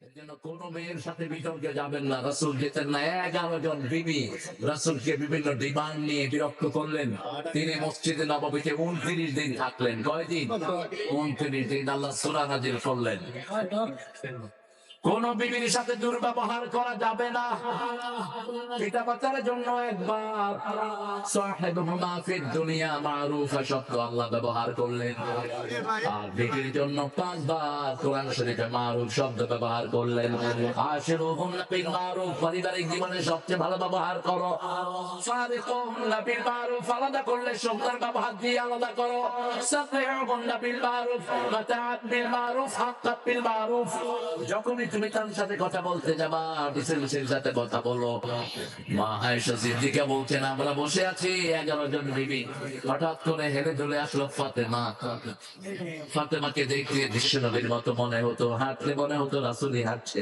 এজন্য কোন মেয়ের সাথে বিতর্কে যাবেন না। রাসূল যেতেন না। 11 জন বিবি রাসূলকে বিভিন্ন ডিমান্ড নিয়ে বিরক্ত করলেন। তিনি মসজিদে নববীতে 29 দিন থাকলেন। কয়দিন? 29 দিন। আল্লাহ সূরা নাযিল করলেন। কোন বিবির সাথে দুর্ব্যবহার করা যাবে না। পিতা মাতার জন্য একবার সাহিবুহুমা ফিদ দুনিয়া মারুফা শব্দ আল্লাহ ব্যবহার করলেন, আর বিবির জন্য 5 বার কোরআন শরীফে মারুফ শব্দ ব্যবহার করলেন। আশিরুহুন্না বিল মারুফ, পারিবারিক জীবনে সবচেয়ে ভালো ব্যবহার করো। ফারিকুহুন্না বিল মারুফ, আলাদা করলে সুন্দর ব্যবহার দিয়ে আলাদা করো। সাফিহুহুন্না বিল মারুফ, মাতাআত বিল মারুফ, হাক্কাত বিল মারুফ। যখনই তুমি তার সাথে কথা বলতে যাবা, ডিসেন্সির সাথে কথা বলো। মা আয়েশা সিদ্দিকা বলছেন, আমরা বসে আছি 11 জন বিবি, হঠাৎ করে হেলে চলে আসলো ফাতেমা। ফাতেমাকে দেখতে বিশ্বনবীর মতো মনে হতো, হাঁটলে মনে হতো রাসূলই হাঁটছে।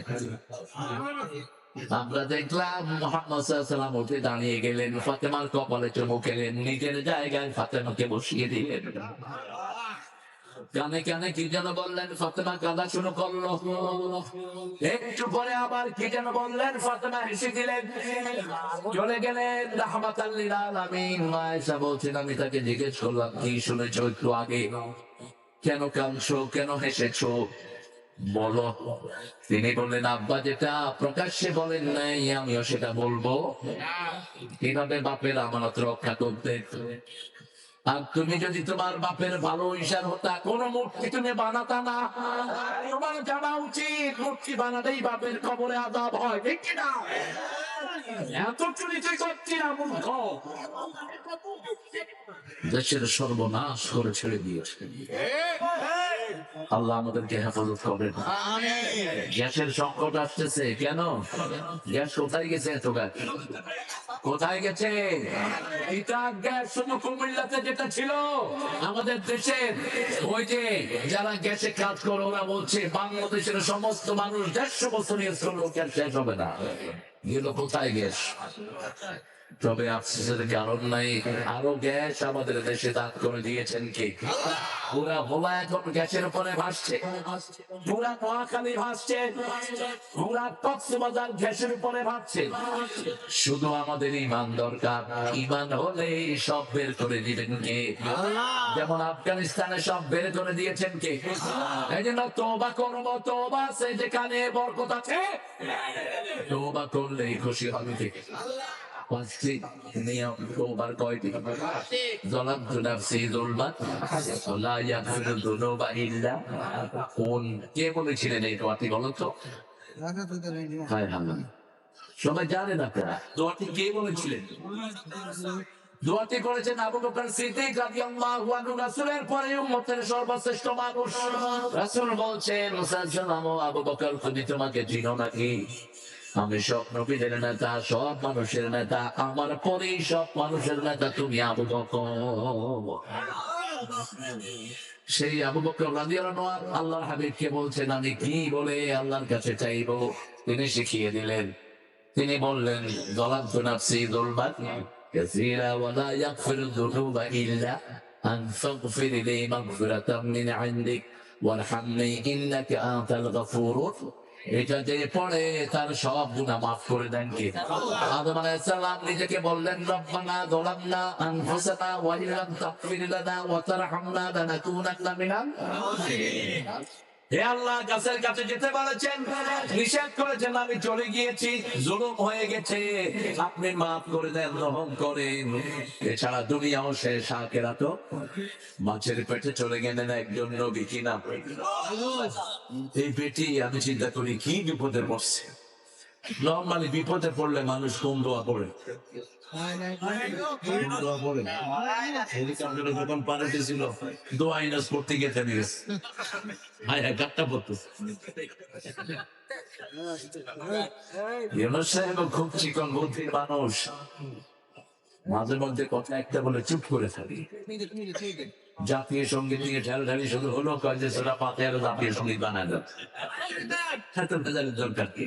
আমরা দেখলাম মুহাম্মদ সাল্লাল্লাহু আলাইহি ওয়াসাল্লাম উঠে দাঁড়িয়ে গেলেন, ফাতেমার কপালে চুমু খেলেন, নিজের জায়গায় ফাতেমাকে বসিয়ে দিলেন। কানে কানে কি যেন বললেন, ফাতেমা কাঁদা শুরু করলো। একটু পরে আবার কি যেন বললেন, ফাতেমা হেসে দিলেন, চলে গেলেন। রাহমাতাল লিল আলামিন। আয়েশা বলছেন, আমি তাকে জিজ্ঞেস করলাম, কি শুনেছো একটু আগে? কেন কাঁদছো, কেন হেসেছো, বলো। তিনি বললেন, আব্বা যেটা প্রকাশ্যে বলেন নাই আমিও সেটা বলবো। কিভাবে বাপের আমানত রক্ষা করতে। আর তুমি যদি তোমার বাপের ভালো ইশার হতা, কোন মূর্তি তুমি বানাতা না। তোমার জানা উচিত মূর্তি বানাতেই বাপের কবরে আযাব হয়, ঠিক কিনা? এত চুরি তুই করছি না মূর্খ। দেশের সর্বনাশ করে ছেড়ে দিয়েছে। আল্লাহ আমাদেরকে হেফাজত করবেন। গ্যাসের সংকট আসতেছে কেন? গ্যাস কোথায় গেছে? এত গ্যাস কোথায় গেছে? এটা গ্যাস শুধু কুমিল্লাতে যেটা ছিল আমাদের দেশের, ওই যে যারা গ্যাসে কাজ করে ওরা বলছে বাংলাদেশের সমস্ত মানুষ 150 বছর ইউজ করলেও গ্যাস শেষ হবে না। গেল কোথায় গ্যাস? তবে আফসোসের কারণ নাই, আরো গ্যাস আমাদের দেশে দান করে দিয়েছেন কে? পুরা ভোলা এখন গ্যাসের উপরে ভাসছে, পুরা নোয়াখালী ভাসছে, পুরা কক্সবাজার গ্যাসের উপরে ভাসছে। শুধু আমাদের ইমান দরকার। ইমান হলে সব বের করে দিবেন কে? যেমন আফগানিস্তানে সব বের করে দিয়েছেন কে? এই জন্য তওবা করব, তওবা আছে যেখানে বরকত আছে, তওবা করলেই খুশি হবে কে? পাঁচটি নিয়ম তওবার কয়টি? যালামতু নাফসি যুলমান লা ইয়াগফিরু যুনুবা ইল্লা। কোন কে বলেছিলেন এই দোয়াটি বলো তো? হায় হায়, সবাই জানেন আপনারা দোয়াটি কে বলেছিলেন? দোয়াটি করেছেন আবু বকর সিদ্দিক রাদিয়াল্লাহু আনহু, রাসূলের পরে উম্মতের সর্বশ্রেষ্ঠ মানুষ। রাসূল বলছেন, সাল্লাল্লাহু আবু বকর, তুমি তোমাকে চিনো নাকি? আমি সব নবীদের নেতা, সব মানুষের নেতা, আমার পরেই সব মানুষের নেতা তুমি আবু বকর। সেই আবু বকর রাদিয়াল্লাহু আনহু আল্লাহর হাবিবকে বলছেন, আমি কি বলে আল্লাহর কাছে চাইবো? তিনি শিখিয়ে দিলেন। তিনি বললেন, যালামতু নাফসি যুলমান কাসীরা ওয়া লা ইয়াগফিরু যুনুবা ইল্লা আন ফাগফির লি মাগফিরাতাম মিন ইনদিক ওয়ারহামনি ইন্নাকা আনতাল গফুরুর। এটা যে পড়ে তার সব গুনাহ মাফ করে দেন কে? আদম আলাইহিস সালাম নিজেকে বললেন, রব্বানা যালামনা আনফুসানা ওয়া ইল্লাম তাগফির লানা ওয়া তারহামনা লানাকুনান্না মিনাল খাসিরিন। হে আল্লাহ, গাছের কাছে যেতে বলেছেন, নিষেধ করেছেন, আমি চলে গিয়েছি, জুলুম হয়ে গেছে, আপনি মাফ করে দেন, রহম করেন। এছাড়া দুনিয়াও শেষ, আখিরাতও। মাছের পেটে চলে গেলেন একজন নবী, কি নাম? এই পেটি আমি চিন্তা করি কি বিপদে পড়ছে। নরমালি বিপদে পড়লে মানুষ কোন দোয়া করে? হেলিকপ্টারে যখন পানিতে ছিল দোয়া ইনাস করতে গিয়ে থেমে গেছে। হায় হায়, গাট্টা পড়তো। ইউনূস সাহেব খুব চিকন বুদ্ধির মানুষ, মাঝে মধ্যে কথা একটা বলে চুপ করে থাকি। জাতীয় সঙ্গীত নিয়ে ঢালঢালি শুরু হলো, কয় যে সেটা পাতের জাতীয় সঙ্গীত বানায় দেয়। দরকার কি?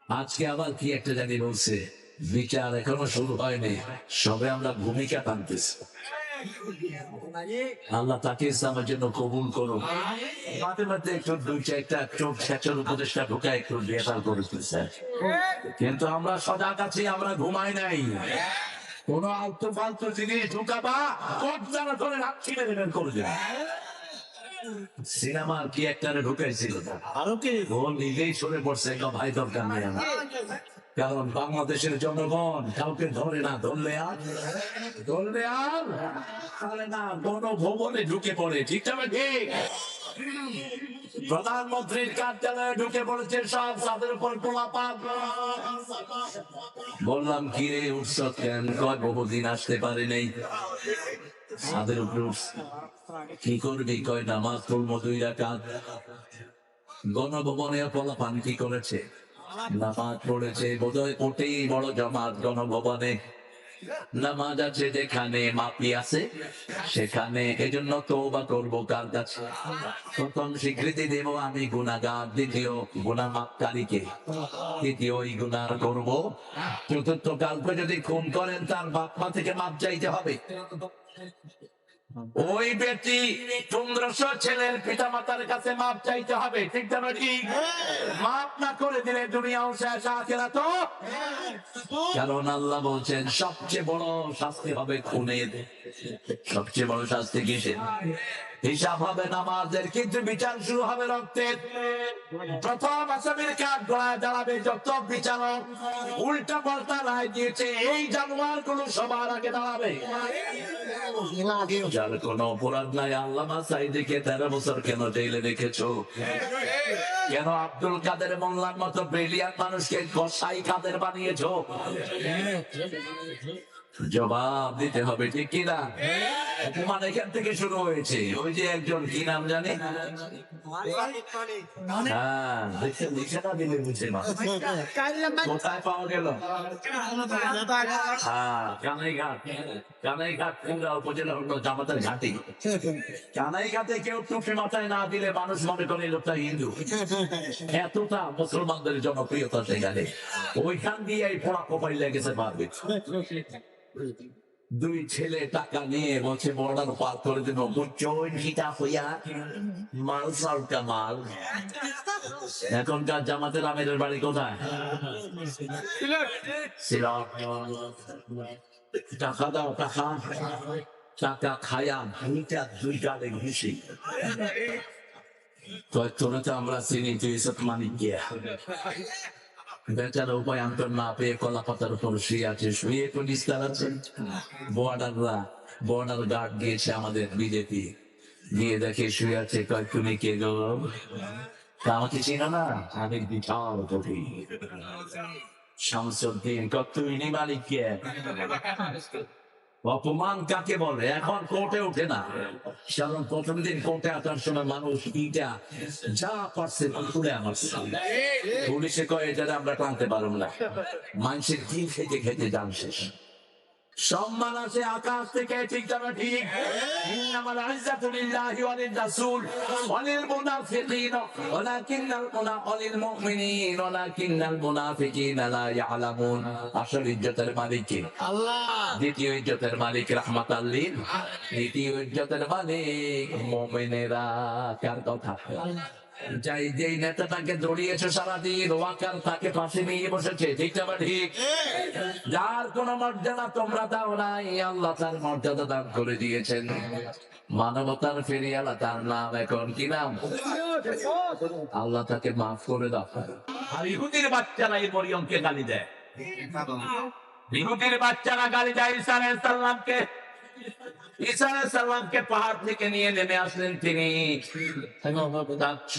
আজকে আবার কি একটা জানি বলছে, বিচার এখনো শুরু হয়নি, সবে আমরা ভূমিকা টানতেছি। আল্লাহ তাকে ইসলামের জন্য কবুল করুন। মাঝে মাঝে একটু দুই চারটা চোখ ছেঁচার উপদেশটা ঢুকায় একটু বেতাল করে তুলছে, কিন্তু আমরা সজাগ আছি, আমরা ঘুমাই নাই। কোন আলতু ফালতু জিনিস ঢুকাবা কোট জানা ধরে হাত ছিঁড়ে দেবেন করে দেবেন। সিনেমার কি একটা ঢুকাইছিল আরো কি ও নিজেই সরে পড়ছে, ভাই দরকার নেই আমার, কারণ বাংলাদেশের জনগণ কাউকে ধরে না, ধরলে আর ধরে না গণভবনে ঢুকে পড়ে। ঠিক আছে, ঠিক প্রধানমন্ত্রীর কার্যালয়ে ঢুকে পড়েছে সব, তাদের উপর পোলাপান। বললাম কি রে উৎসব কেন? কয় বহুদিন আসতে পারে নাই, তাদের উপরে কি করবি? কয় নামাজ পড়বো 2 রাকাত। গণভবনে পোলাপান কি করেছে? নামাজ পড়েছে, বোধহয় ওটাই বড় জামাত। গণভবনে নামাজ আছে যেখানে, মাপি আছে সেখানে। এজন্য তওবা করবো কার কাছে? প্রথম স্বীকৃতি দেব আমি গুনাহগার, দ্বিতীয় গুনাহ মাপকারীকে, তৃতীয় ওই গুনাহ করব, চতুর্থ কালকে যদি খুন করেন তার বাপ মা থেকে মাপ চাইতে হবে। ওই ব্যক্তি 1500 ছেলের পিতা মাতার কাছে মাপ চাইতে হবে। ঠিক না? ঠিক। মাপ না করে দিলে দুনিয়াও শেষ, আখিরাতও। কারণ আল্লাহ বলছেন সবচেয়ে বড় শাস্তি হবে খুনের। সবচেয়ে বড় শাস্তি কিসের? হিসাব হবে নামাজের, কিন্তু বিচার শুরু হবে রক্তের। প্রথম আসামির কাঠ গড়ায় দাঁড়াবে যত বিচারক উল্টা পাল্টা রায় দিয়েছে, এই জানোয়ার গুলো সবার আগে দাঁড়াবে। যার কোনো অপরাধ নাই। আল্লামা সাঈদীকে 13 বছর কেন জেলে রেখেছো? কেন আব্দুল কাদের মোল্লার মতো ব্রিলিয়ান্ট মানুষকে গোসাই কাদের বানিয়েছো? জবাব দিতে হবে, ঠিক কিনা? অপমান এখান থেকে শুরু হয়েছে। ওই যে একজন কি নাম জানি, কোথায় পাওয়া গেল? কানাইঘাট উপজেলা হলো জামাতের ঘাটি। কানাইঘাটে কেউ টুপি মাথায় না দিলে মানুষ মনে করে লোকটা হিন্দু। এতটা মুসলমানদের জনপ্রিয়তা সেখানে। ওইখান দিয়ে এই পোড়া কোপাই লেগেছে ভাবে। 2 ছেলে টাকা নিয়ে বলছে বর্ডার পার করে দেবো, মাল সালকা মাল। এখনকার জামাতের আমিরের বাড়ি কোথায়? টাকা দাও, টাকা খায়া 2টা ঘুষি। তোরা তো আমরা চিনি, তুই সব মানিক গিয়া বেচারা উপায়ান্তর না পেয়ে কলা পাতার উপর শুয়ে আছে, শুয়ে পুলিশ আছে। বর্ডার গার্ড দিয়েছে আমাদের বিজেপি, গিয়ে দেখে শুয়ে আছে। কয় তুমি কে গো? আমাকে চিনো না? আমি বিশাল কবি শামসুদ্দিন। তুই নি মালিক কে? অপমান কাকে বলে? এখন কোর্টে ওঠে না, কারণ প্রথম দিন কোর্টে আসার সময় মানুষ ইটা যা পারছে তুলে আমার পুলিশে কয়ে যারা আমরা টানতে পারব না। মানুষের কি খেতে খেতে যান শেষ। সম্মান আছে আকাশ থেকে, ঠিক না? ঠিক। ইন্নামাল ইজ্জাতু লিল্লাহি ওয়া লির-রাসূল ওয়া লিল-মুনাফিকিন ওয়ালিল মুমিনিন ওয়ালাকিন্নাল মুনাফিকিনা লা ইয়ালামুন। আসল ইজ্জতের মালিক কে? আল্লাহ। দ্বিতীয় ইজ্জতের মালিক রাহমাতাল লিল, তৃতীয় ইজ্জতের মালিক মুমিনেরা। কার কথা? যাই যেই নেতাটাকে দৌড়িয়েছে সারাদিন, ওয়াকার তাকে পাশে নিয়ে বসেছে। ঠিক না? ঠিক। যার কোন মর্যাদা তোমরা দাও নাই, আল্লাহ তার মর্যাদা দান করে দিয়েছেন। মানবতার ফেরিয়ালা তার নাম। এখন কি নাম? আল্লাহ তাকে মাফ করে দাও। আর ইহুদির বাচ্চারা এই মরিয়মকে গালি দেয়। ইহুদির বাচ্চারা গালি দেয় ঈসা আলাইহিস সালামকে। ঈসা আলাইহিস সালামকে পাহাড় থেকে নিয়ে নেমে আসলেন তিনি।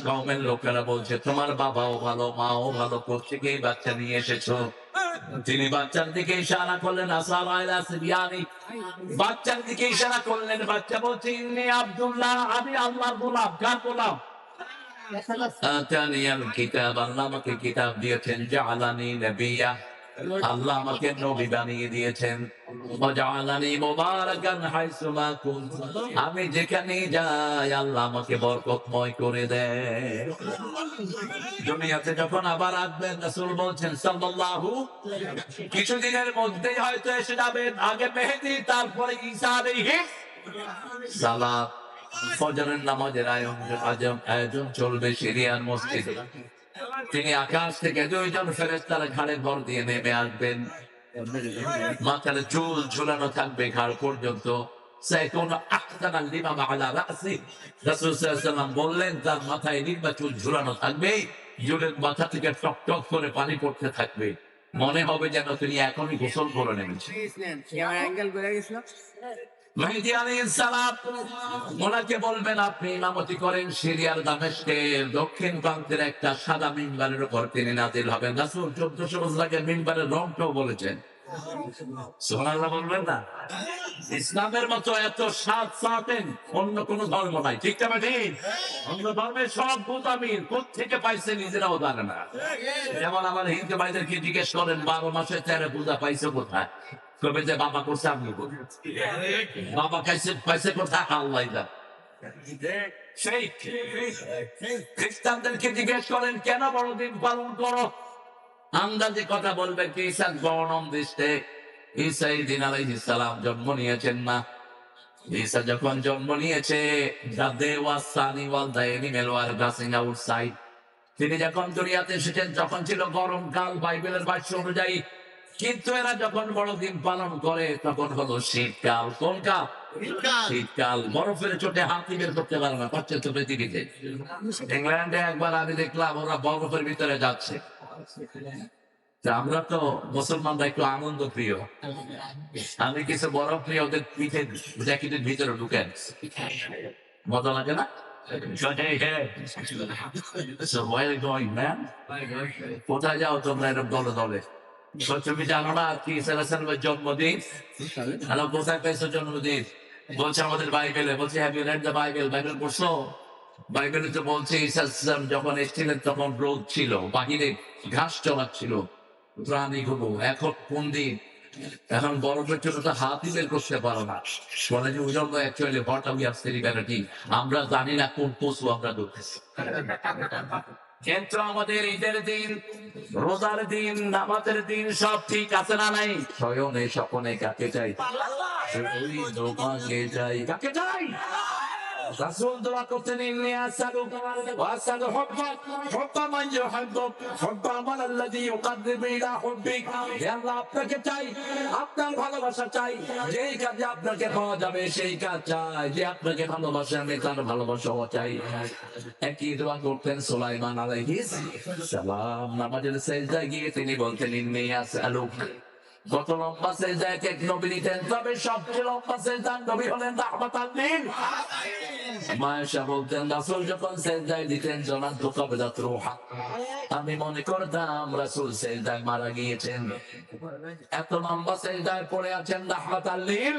কওমের লোকেরা বলছে তোমার বাবাও ভালো, মাও ভালো, কোত্থেকে এই বাচ্চা নিয়ে এসেছো? তিনি বাচ্চার দিকে ইশারা করলেন, আসসালামু আলাইকুম। বাচ্চার দিকে ইশারা করলেন। বাচ্চা বলছে ইন্নী আব্দুল্লাহ, আমি আল্লাহর গোলাম। কার গোলাম? আতানিয়াল কিতাব, আল্লাহ আমাকে কিতাব দিয়েছেন। জাআলানি নবিয়্যা, আল্লাহ আমাকে নবী বানিয়ে দিয়েছেন। ওয়াজআলানি মুবারাকান হাইসু মা কুনতু, আমি যেখানে যাই আল্লাহ আমাকে বরকতময় করে দেয়। দুনিয়াতে যখন আবার আসবেন, রাসূল বলছেন সাল্লাল্লাহু, কিছুদিনের মধ্যেই হয়তো এসে যাবেন। আগে মেহেদী, তারপরে ঈসা আলাইহিস সালাত ফজরের নামাজের আয়োজন চলবে সিরিয়ার মসজিদে। তিনি আকাশ থেকে দুইজন ফেরেশতার ঘাড়ে ভর দিয়ে নেমে আসবেন, মাথার চুল ঝুলানো থাকবে ঘাড় পর্যন্ত। বললেন তার মাথায় নির্বা চুল ঝুলানো থাকবে, চুলের মাথা থেকে টক টক করে পানি পড়তে থাকবে, মনে হবে যেন তিনি এখনই গোসল করে নেমেছেন। মেহেদী আলাইহিস সালাম ওনাকে বলবেন আপনি ইমামতি করেন সিরিয়ার দামেস্কের দক্ষিণ প্রান্তের একটা সাদা মিম্বারের উপর তিনি নাজিল হবেন। রাসূল 1400 বছর আগে মিম্বারের রংটাও বলেছেন। সুবহানাল্লাহ বলবেন না? ইসলামের মতো এত স্বাদ সাথেন অন্য কোন ধর্ম নাই, ঠিক না ঠিক? অন্য ধর্মের সব বুতামির কোত্থেকে পাইছে নিজেরাও জানে না। যেমন আমার হিন্দু ভাইদেরকে জিজ্ঞেস করেন 12 মাসে 13 পূজা পাইছে কোথায়, কবে যে বাবা করছে আপনি বাবা খাইছে পাইছে কোথায়, আল্লাহ জানে। সেই খ্রিস্টানদেরকে জিজ্ঞেস করেন কেন বড়দিন পালন করো, আন্দাজে কথা বলবে কি ঈসার বর্ণম দৃষ্টে। ঈসা ঈদিন আলাইহিস সালাম জন্ম নিয়েছেন না। ঈসা যখন জন্ম নিয়েছে তিনি যখন দুনিয়াতে এসেছেন তখন ছিল গরমকাল বাইবেলের ভাষ্য অনুযায়ী, কিন্তু এরা যখন বড়দিন পালন করে তখন হলো শীতকাল। কোন কাল? শীতকাল। বরফের চোটে হাতি বের করতে পারে না, পাশ্চাত্য পৃথিবীতে। ইংল্যান্ডে একবার আমি দেখলাম ওরা বরফের ভিতরে যাচ্ছে। আমরা তো মুসলমানরা একটু আনন্দ প্রিয়, আমি কিছু বরফ নিয়ে ওদের পিঠে জ্যাকেটের ভিতরে ঢুকেন, মজা লাগে না? কোথায় যাও তোমরা এরকম দলে দলে? তুমি জানো না কি জন্মদিন? হ্যালো, কোথায় পেয়েছো জন্মদিন? বলছে আমাদের বাইবেলে। বলছে have you read the Bible? Bible পড়ছো? বাইবেলে তো বলছে ঈসা যখন এসেছিলেন তখন রোদ ছিল, বাহিরে ঘাস চলাচ্ছিল প্রাণীগুলো। এখন কোন দিন? এখন বরফের জন্য তো হাতই বের করতে পারো না। বলে যে ওই জন্য actually what are we are celebrating, আমরা জানি না কোন পশু আমরা ধরতেছি। কিন্তু আমাদের ঈদের দিন, রোজার দিন, নামাজের দিন সব ঠিক আছে না নাই? শয়নে স্বপনে কাকে চাই? তোমাকে চাই। কাকে চাই? রাসূল দোয়া করতেন ইন্নী আসালুকা ওয়া আসালু হুব্বাক হুব্বা মান ইউহিব্বুক হুব্বা মান আল্লাযী ইউকাররিবু ইলা হুব্বিক। হে আল্লাহ, আপনাকে চাই, আপনার ভালোবাসা চাই। যেই কাজে আপনাকে পাওয়া যাবে সেই কাজ চাই। যে আপনাকে ভালোবাসে আমি তার ভালোবাসাও চাই। একই দোয়া করতেন সুলাইমান আলাইহিস সালাম। নামাজের সেজদায় গিয়ে তিনি বলতেন ইন্নী আসালুক। কত লম্বা সেজদায় এক নবী নিতেন, তবে সবচেয়ে লম্বা সেজদার নবী হলেন রাহমাতাল লিল। মায়েশা বলতেন রাসূল যখন সেজদায় দিতেন জনাত কবজাত রূহা, আমি মনে করতাম রাসূল সেজদায় মারা গিয়েছেন। এত লম্বা সেজদায় পড়ে আছেন রাহমাতাল লিল।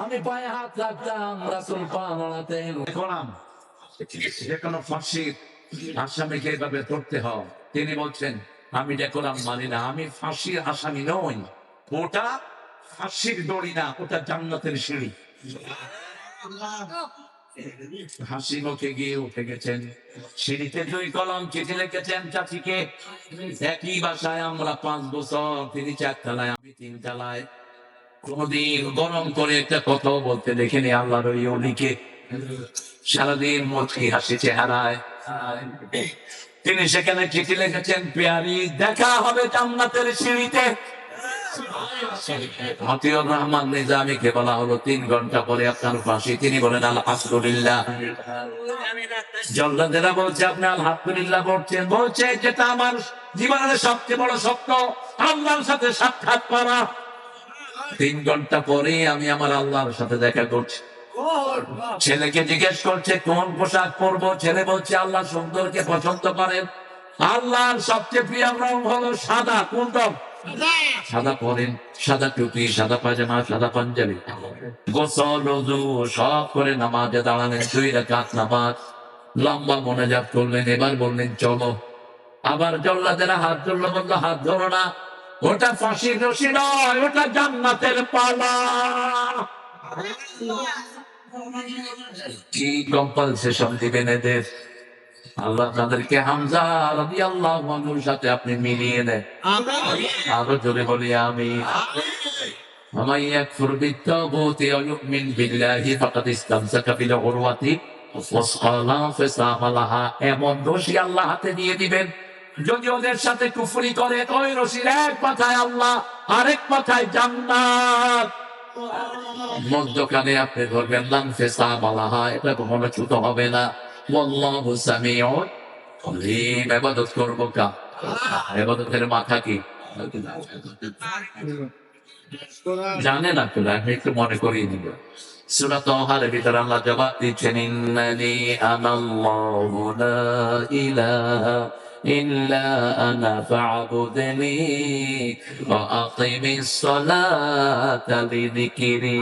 আমি পায়ে হাত রাখতাম, রাসূল পা নাড়াতেন। দেখলাম যে কোনো ফাঁসির আসামিকে এভাবে ধরতে হয়। তিনি বলছেন আমি দেখলাম মানি না, আমি ফাঁসির আসামি নই, ওটা ফাঁসির দড়ি না, ওটা জান্নাতের সিঁড়ি। হাসি মুখে গিয়ে উঠে গেছেন, সিঁড়িতে 2 কলম চিঠি লিখেছেন চাচিকে। একই বাসায় আমরা 5 বছর, তিনি 4 তলায় আমি 3 তলায়। কোনদিন গরম করে একটা কথাও বলতে দেখিনি আল্লাহর ওই ওলিকে। সারাদিন মুচকি হাসি চেহারায় তিনি সেখানে চিঠি লিখেছেন, পেয়ারি দেখা হবে জান্নাতের সিঁড়িতে। মতিউর রহমান নিজামীকে বলা হলো 3 ঘন্টা পরে আপনার ফাঁসি। তিনি বলেন আলহামদুলিল্লাহ। জল্লাদেরা বলছে আপনি আলহামদুলিল্লাহ বলছেন? বলছে যেটা আমার জীবনের সবচেয়ে বড় স্বপ্ন, আল্লাহর সাথে সাক্ষাৎ করা। 3 ঘন্টা পরে আমি আমার আল্লাহর সাথে দেখা করছি। ছেলেকে জিজ্ঞেস করছে কোন পোশাক পরবো? ছেলে বলছে আল্লাহ সুন্দরকে পছন্দ করেন, আল্লাহর সবচেয়ে প্রিয় রং হলো সাদা। কোন রং? সাদা পরেন, সাদা টুপি, সাদা পায়জামা, সাদা পাঞ্জাবি। গোসল ওযু সব করে নামাজে দাঁড়ালেন। 2 রাকাত নামাজ, লম্বা মোনাজাত করলেন। এবার বললেন চলো। আবার জল্লাদেরা হাত ধরলো, বললো হাত ধরো না, ওটা ফাঁসির রশি নয়, ওটা জান্নাতের পালা। কি কম্পালসেশন দিবেন এদের? আল্লাহ তাদেরকে হামজা রাদিয়াল্লাহু আনহুর সাথে আপনি মিলিয়ে দেন। আরো জোরে বলি আমিন। ومن يكفر بالطاغوت ويؤمن بالله فقد استمسك بالعروة الوثقى لا انفصام لها। এমন রশি আল্লাহ হাতে দিয়ে দিবেন, যদি ওদের সাথে কুফরি করে ওই রশির এক মাথায় আল্লাহ, আরেক মাথায় জান্নাত, মধ্যখানে আপনি ধরবেন লা ইনফিসাম লাহা, এটা কখনো চ্যুত হবে না। ওয়াল্লাহু সামিউন আলীম। ইবাদত করব কা? ইবাদতের মাথা কি জানেন আপনারা? আমি একটু মনে করিয়ে দিব। সূরা তাহার ভিতরে আল্লাহ জবাব দিচ্ছেন, ইন্নানি আনাল্লাহু লা ইলাহা ইল্লা আনা ফা'বুদনি ওয়া আকিমিস সালাতা লিযিকরি।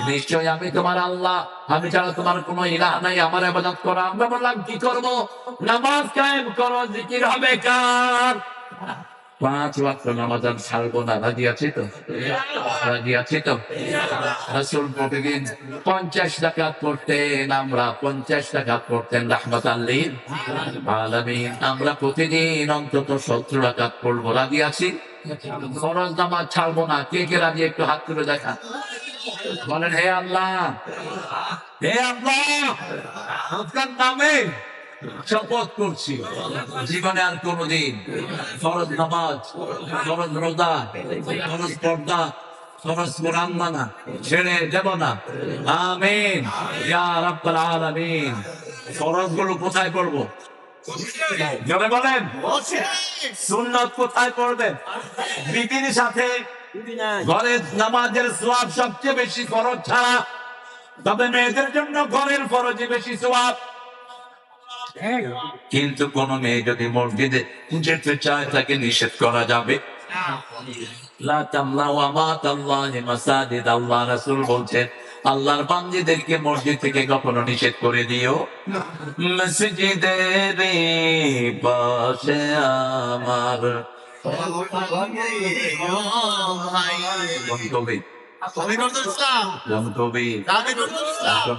নিশ্চয় আমি তোমার আল্লাহ, আমি ছাড়া তোমার কোনো ইলাহ নাই, আমার ইবাদত করো। আমরা বললাম কি করব? নামাজ কায়েম করো, জিকির হবে কার? 5 ওয়াক্ত নামাজ আর ছাড়বো না। রাজি আছি তো? রাজি আছি তো? রাসূল প্রতিদিন 50 রাকাত পড়তেন, আমরা 50 রাকাত পড়তেন রাহমাতাল লিল আলামিন। আমরা প্রতিদিন অন্তত 70 রাকাত পড়বো। রাজি আছি? ফরজ নামাজ ছাড়বো না। কে কে রাজি? একটু হাত তুলে দেখা। বলেন, হে আল্লাহ, হে আল্লাহ, আপনার নামে শপথ করছি, জীবনে আর কোনদিন ফরজ নামাজ, ফরজ রোজা, ফরজ পর্দা, ফরজ কোরআন মানা ছেড়ে দেব না। আমিন ইয়া রাব্বাল আলামিন। ফরজ গুলো কোথায় পড়বো? জোরে বলেন। সুন্নাত কোথায় পড়বেন? বিবির সাথে। ঘরের নামাজের সওয়াব সবচেয়ে বেশি ফরজ ছাড়া, তবে মেয়েদের জন্য ঘরের ফরজে বেশি সওয়াব। কিন্তু কোন মেয়ে যদি মসজিদে যেতে চায়, তাকে নিষেধ করা যাবে? আল্লাহ রাসূল বলছেন, আল্লাহর বান্দীদেরকে মসজিদ থেকে কখনো নিষেধ করে দিও। মসজিদের পাশে আমার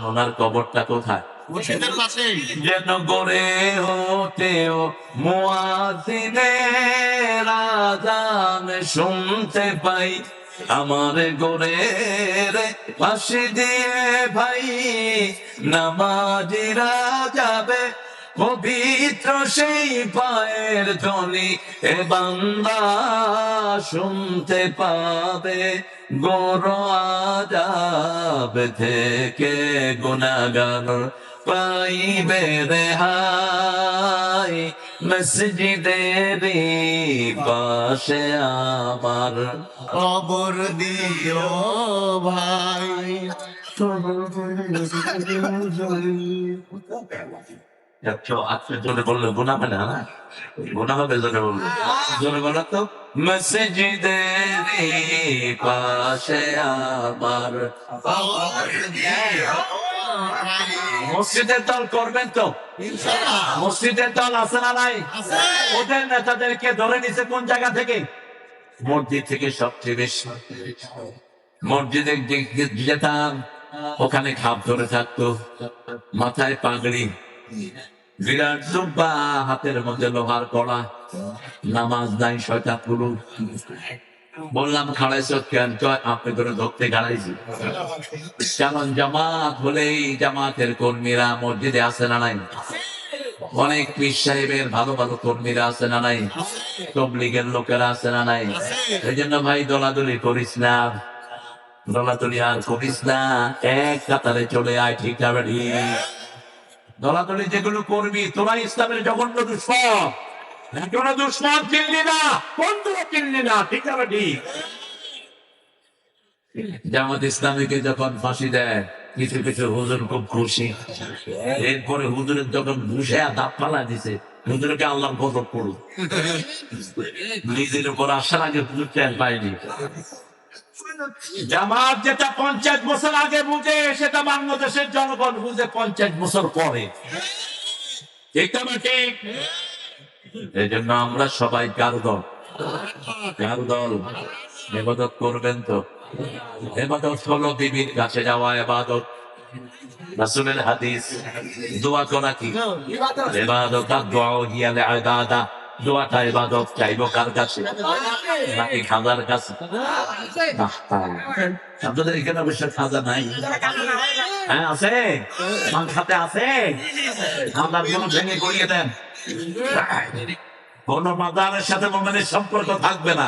ওনার কবরটা কোথায়? যেন গড়ে হতেও মুয়াজ্জিনের আযান শুনতে পাই, আমার গোরের পাশে দিয়ে ভাই নামাজিরা যাবে, পবিত্র সেই পায়ের ধ্বনি এ বান্দা শুনতে পাবে। গোর আযাব থেকে গুনাহগার পাইবে রেহাই, মসজিদের পাশে আমার কবর দিও ভাই। জোরে বললে গুনাহ হবে না? গুনাহ হবে? জোরে বললে, জোরে বলো তো। মসজিদের পাশে আমার। মসজিদের দল করবেন তো? মসজিদের দল আছে না নাই? ওদের নেতাদেরকে ধরে নিছে কোন জায়গা থেকে? মসজিদ থেকে সবচেয়ে বেশি। মসজিদে যেতাম, ওখানে খাপ ধরে থাকতো, মাথায় পাগড়ি, বিরাট জুব্বা, হাতের মধ্যে লোহার কড়া, নামাজ নাই, শয়তান গুলো। বললাম, খাড়াইছ কেন? আপনি ধরে ধরতে খাড়াইছি। কারণ জামাত হলেই জামাতের কর্মীরা মসজিদে আসে না নাই? অনেক পীর সাহেবের ভালো ভালো কর্মীরা আছে না নাই? তবলিগের লোকেরা আছে না নাই? এই জন্য ভাই দলাদলি করিস না, দলাদলি আর করিস না, এক কাতারে চলে আয়। ঠিক আছে? দলাদলি যেগুলো করবি, তোরা ইসলামের জঘন্য দুশ্মন। এখনো দুশ্মন চিনলি না, বন্ধুরা চিনলি না। ঠিক আছে? ঠিক। জামাত ইসলামীকে যখন ফাঁসি দেয়, কিছু কিছু হুজুর খুব খুশি। এরপরে হুজুরের যখন ঘুষে দাঁত ফালা দিছে, হুজুরকে আল্লাহ গজব করল। নিজের উপর আসার আগে হুজুর টের পায়নি। জামাত যেটা 50 বছর আগে বুঝে, সেটা বাংলাদেশের জনগণ বুঝে 50 বছর পরে। ঠিক না ঠিক? এই জন্য আমরা সবাই কার দল? কার দল? ইবাদত করবেন তো? ইবাদত হলো বিবির কাছে যাওয়া ইবাদত। রাসূলের হাদিস, দোয়া করা কি ইবাদত? দুআ হিয়া ইবাদা। দোয়াটা ইবাদত চাইবো কার কাছে? নাকি খাজার কাছে? আপনাদের এখানে অবশ্য খাজা নাই। হ্যাঁ আছে, সাথে আছে। খাজার গুলো ভেঙে গড়িয়ে দেন। কোন মাজারের সাথে মোমেনের সম্পর্ক থাকবে না।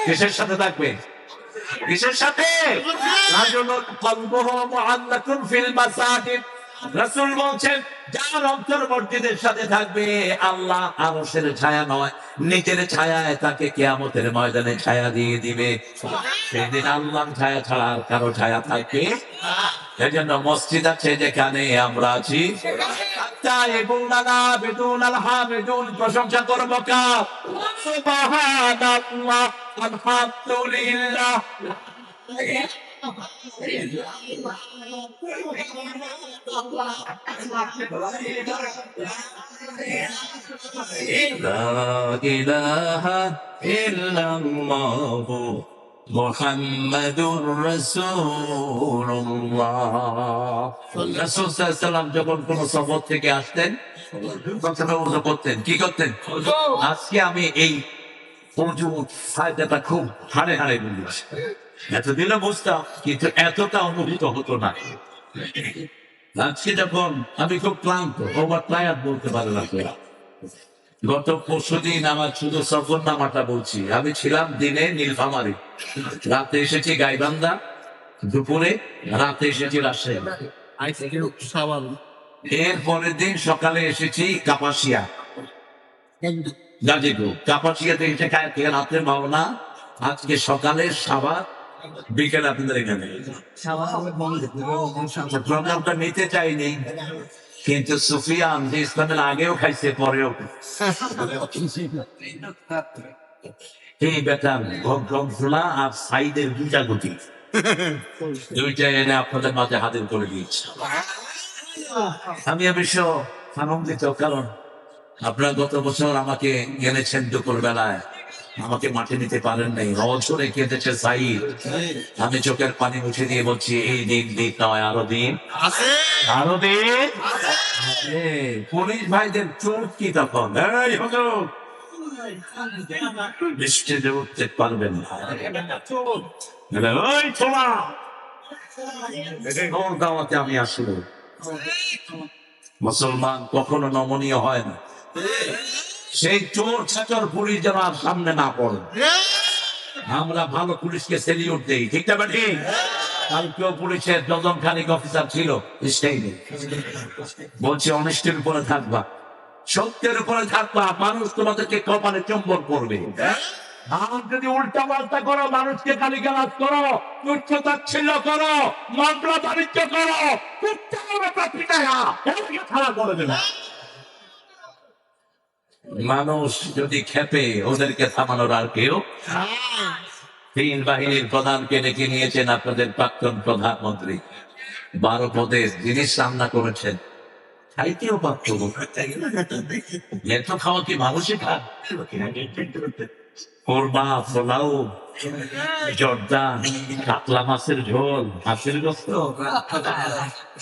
কিসের সাথে থাকবে? কিসের সাথে? রাসূল বলছেন, যার অন্তর মসজিদের সাথে থাকবে, আল্লাহ আরশের ছায়া নয়, নিজের ছায়ায় তাকে কিয়ামতের ময়দানে ছায়া দিয়ে দিবে। সেদিন আল্লাহর ছায়া ছাড়া আর কারো ছায়া থাকবে? এজন্য মসজিদ আছে যেখানে আমরা আছি, প্রশংসা করবো কার? সুবহানাল্লাহ, আলহামদুলিল্লাহ। লা ইলাহা ইল্লাল্লাহু মুহাম্মাদুর রাসূলুল্লাহ। রাসূল সাল্লাল্লাহু আলাইহি ওয়াসাল্লাম যখন কোন সফর থেকে আসতেন, প্রথমে ওযু করতেন। কি করতেন? আজকে আমি এই ওযুর ফায়দাটা খুব হাড়ে হাড়ে বুঝেছি। এতদিনও বুঝতাম, কিন্তু এতটা অনুভূত হতো না। আজকে যখন আমি খুব ক্লান্ত, ওভার টায়ার্ড বলতে পারেন আপনারা। গত পরশুদিন আমার শুধু সফর নামাটা বলছি। আমি ছিলাম দিনে নীলফামারী, রাতে এসেছি গাইবান্ধা, দুপুরে রাতে এসেছি রাজশাহী। এর পরের দিন সকালে এসেছি কাপাসিয়া, গাজীপুর। কাপাসিয়াতে এসে রাতে মাওনা, আজকে সকালে সাভার, বিকেল আপনাদের এখানে। প্রোগ্রামটা নিতে চাইনি, কিন্তু সুফিয়ান যে ইসলামের আগেও খাইছে পরেও এই বেটার গ্রন্থলা আর সাইদের দুইটা গতি, দুইটা এনে আপনাদের মাঝে হাজির করে দিয়েছে। আমি অবশ্য আনন্দিত, কারণ আপনারা গত বছর আমাকে এনেছেন দুপুর বেলায়, আমাকে মাঠে নিতে পারেন নাই। অঝরে কেঁদেছে সাইদ। আমি চোখের পানি মুছে দিয়ে বলছি, এই দিন দিন নয়, আরো দিন, আরো দিন। পুলিশ ভাইদের চোখ কি তখন বৃষ্টিতে উঠতে পারবেন না। ওই ছোড়া, কোন দাওয়াতে আমি আসলে? মুসলমান কখনো নমনীয় হয় না। সেই চোর ছাচর পুলিশ যেন আর সামনে না পড়ে। আমরা ভালো পুলিশকে সেলিউট দেই, ঠিক না ঠিক? কালকেও পুলিশের ডজন খানিক অফিসার ছিল, বলছে অনিষ্টের উপরে থাকবা, সত্যের উপরে থাকবা, মানুষ তোমাদেরকে কপালে চম্বল করবে। আর যদি উল্টা পাল্টা করো, মানুষকে গালিগালাজ করো, তুচ্ছ তাচ্ছিল্য করো, মামলা বাণিজ্য করো, খারাপ করে দেবে। মানুষ যদি খেপে, ওদেরকে থামানোর আর কেউ। তিন বাহিনীর প্রধানকে ডেকে নিয়েছেন আপনাদের প্রাক্তন প্রধানমন্ত্রী, 12 পদে যিনি সামনা করেছেন, খাইতেও পারত। এত খাওয়া কি মানুষই খান? কোরমা, পোলাও, জর্দা, কাতলা মাছের ঝোল, হাঁসের গোস্ত,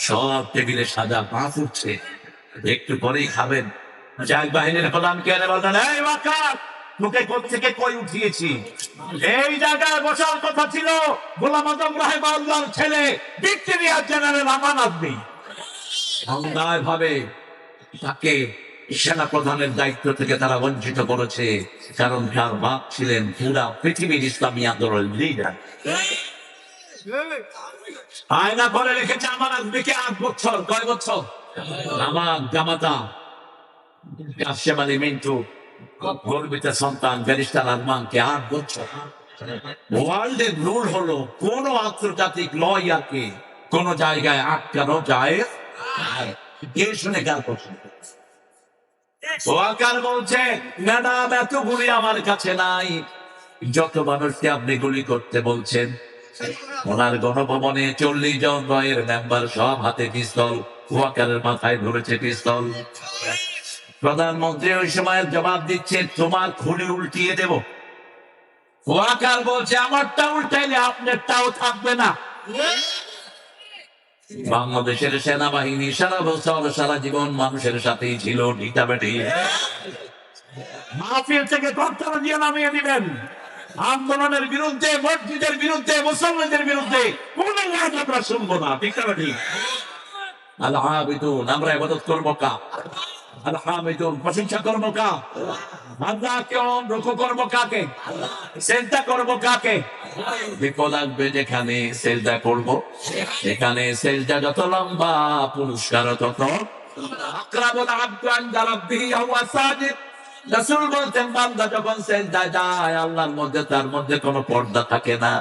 সব টেবিলে সাজা, মাছ উঠছে, একটু পরেই খাবেন। যাক বাহিনীর প্রধানকে এনে বললেন, এই ওয়াকার, তোকে কোত্থেকে কই উঠিয়েছি? এই জায়গায় বসার কথা ছিল গোলাম আজম রাহিমাহুল্লাহর ছেলে ব্রিগেডিয়ার জেনারেল আমান আদমি। অন্যায় ভাবে তাকে সেনা প্রধানের দায়িত্ব থেকে তারা বঞ্চিত করেছে, কারণ তার বাপ ছিলেন পুরা পৃথিবীর ইসলামী আন্দোলনের লিডার। আয়না করে রেখেছে আমান আদমিকে 8 বছর। কয় বছর? আমার জামাতা কাশেম আলী মিন্টু, গর্বিত সন্তান ব্যারিস্টার আরমানকে 8 বছর। ওয়ার্ল্ডের রুল হলো, কোন আন্তর্জাতিক লয়ারকে কোন জায়গায় আটকানো যায়। কে শুনে কার পছন্দ? ওয়াকার বলছে, ম্যাডাম এত গুলি আমার কাছে নাই। যত মানুষকে আপনি গুলি করতে বলছেন, ওনার গণভবনে 40 জন রয়ের মেম্বার, সব হাতে পিস্তল। ওয়াকারের মাথায় ধরেছে পিস্তল। প্রধানমন্ত্রী ওই সময় জবাব দিচ্ছে, তোমার খুলি উল্টিয়ে দেব। ওয়াকার বলছে, আমারটা উল্টাইলে আপনারটাও থাকবে না। বাংলাদেশের সেনাবাহিনী সারা বছর সারা জীবন মানুষের সাথেই ছিল, ঢিটাবেটি। মাহফিল থেকে কর্তারা দিয়ে নামিয়ে দিবেন। আন্দোলনের বিরুদ্ধে, মসজিদের বিরুদ্ধে, মুসলমানদের বিরুদ্ধে কোন ওয়াজ আমরা শুনবো না। ঠিক না ঠিক? আল আবিদুন, আমরা ইবাদত করবো কা? আল হামিদুন, প্রশংসা করবো কা? আমরা কেমন রুকু করবো কাকে? সেজদা করবো কাকে? বিপদ আসবে যেখানে সেজদা করবো, সেখানে সেজদা যত লম্বা পুরস্কার তত আকরাবুল আবদু ইনদা রাব্বিহি ওয়া সাজিদ। রাসূল বলতেন বান্দা যখন সেজদায় যায় আল্লাহর মধ্যে তার মধ্যে কোনো পর্দা থাকে না।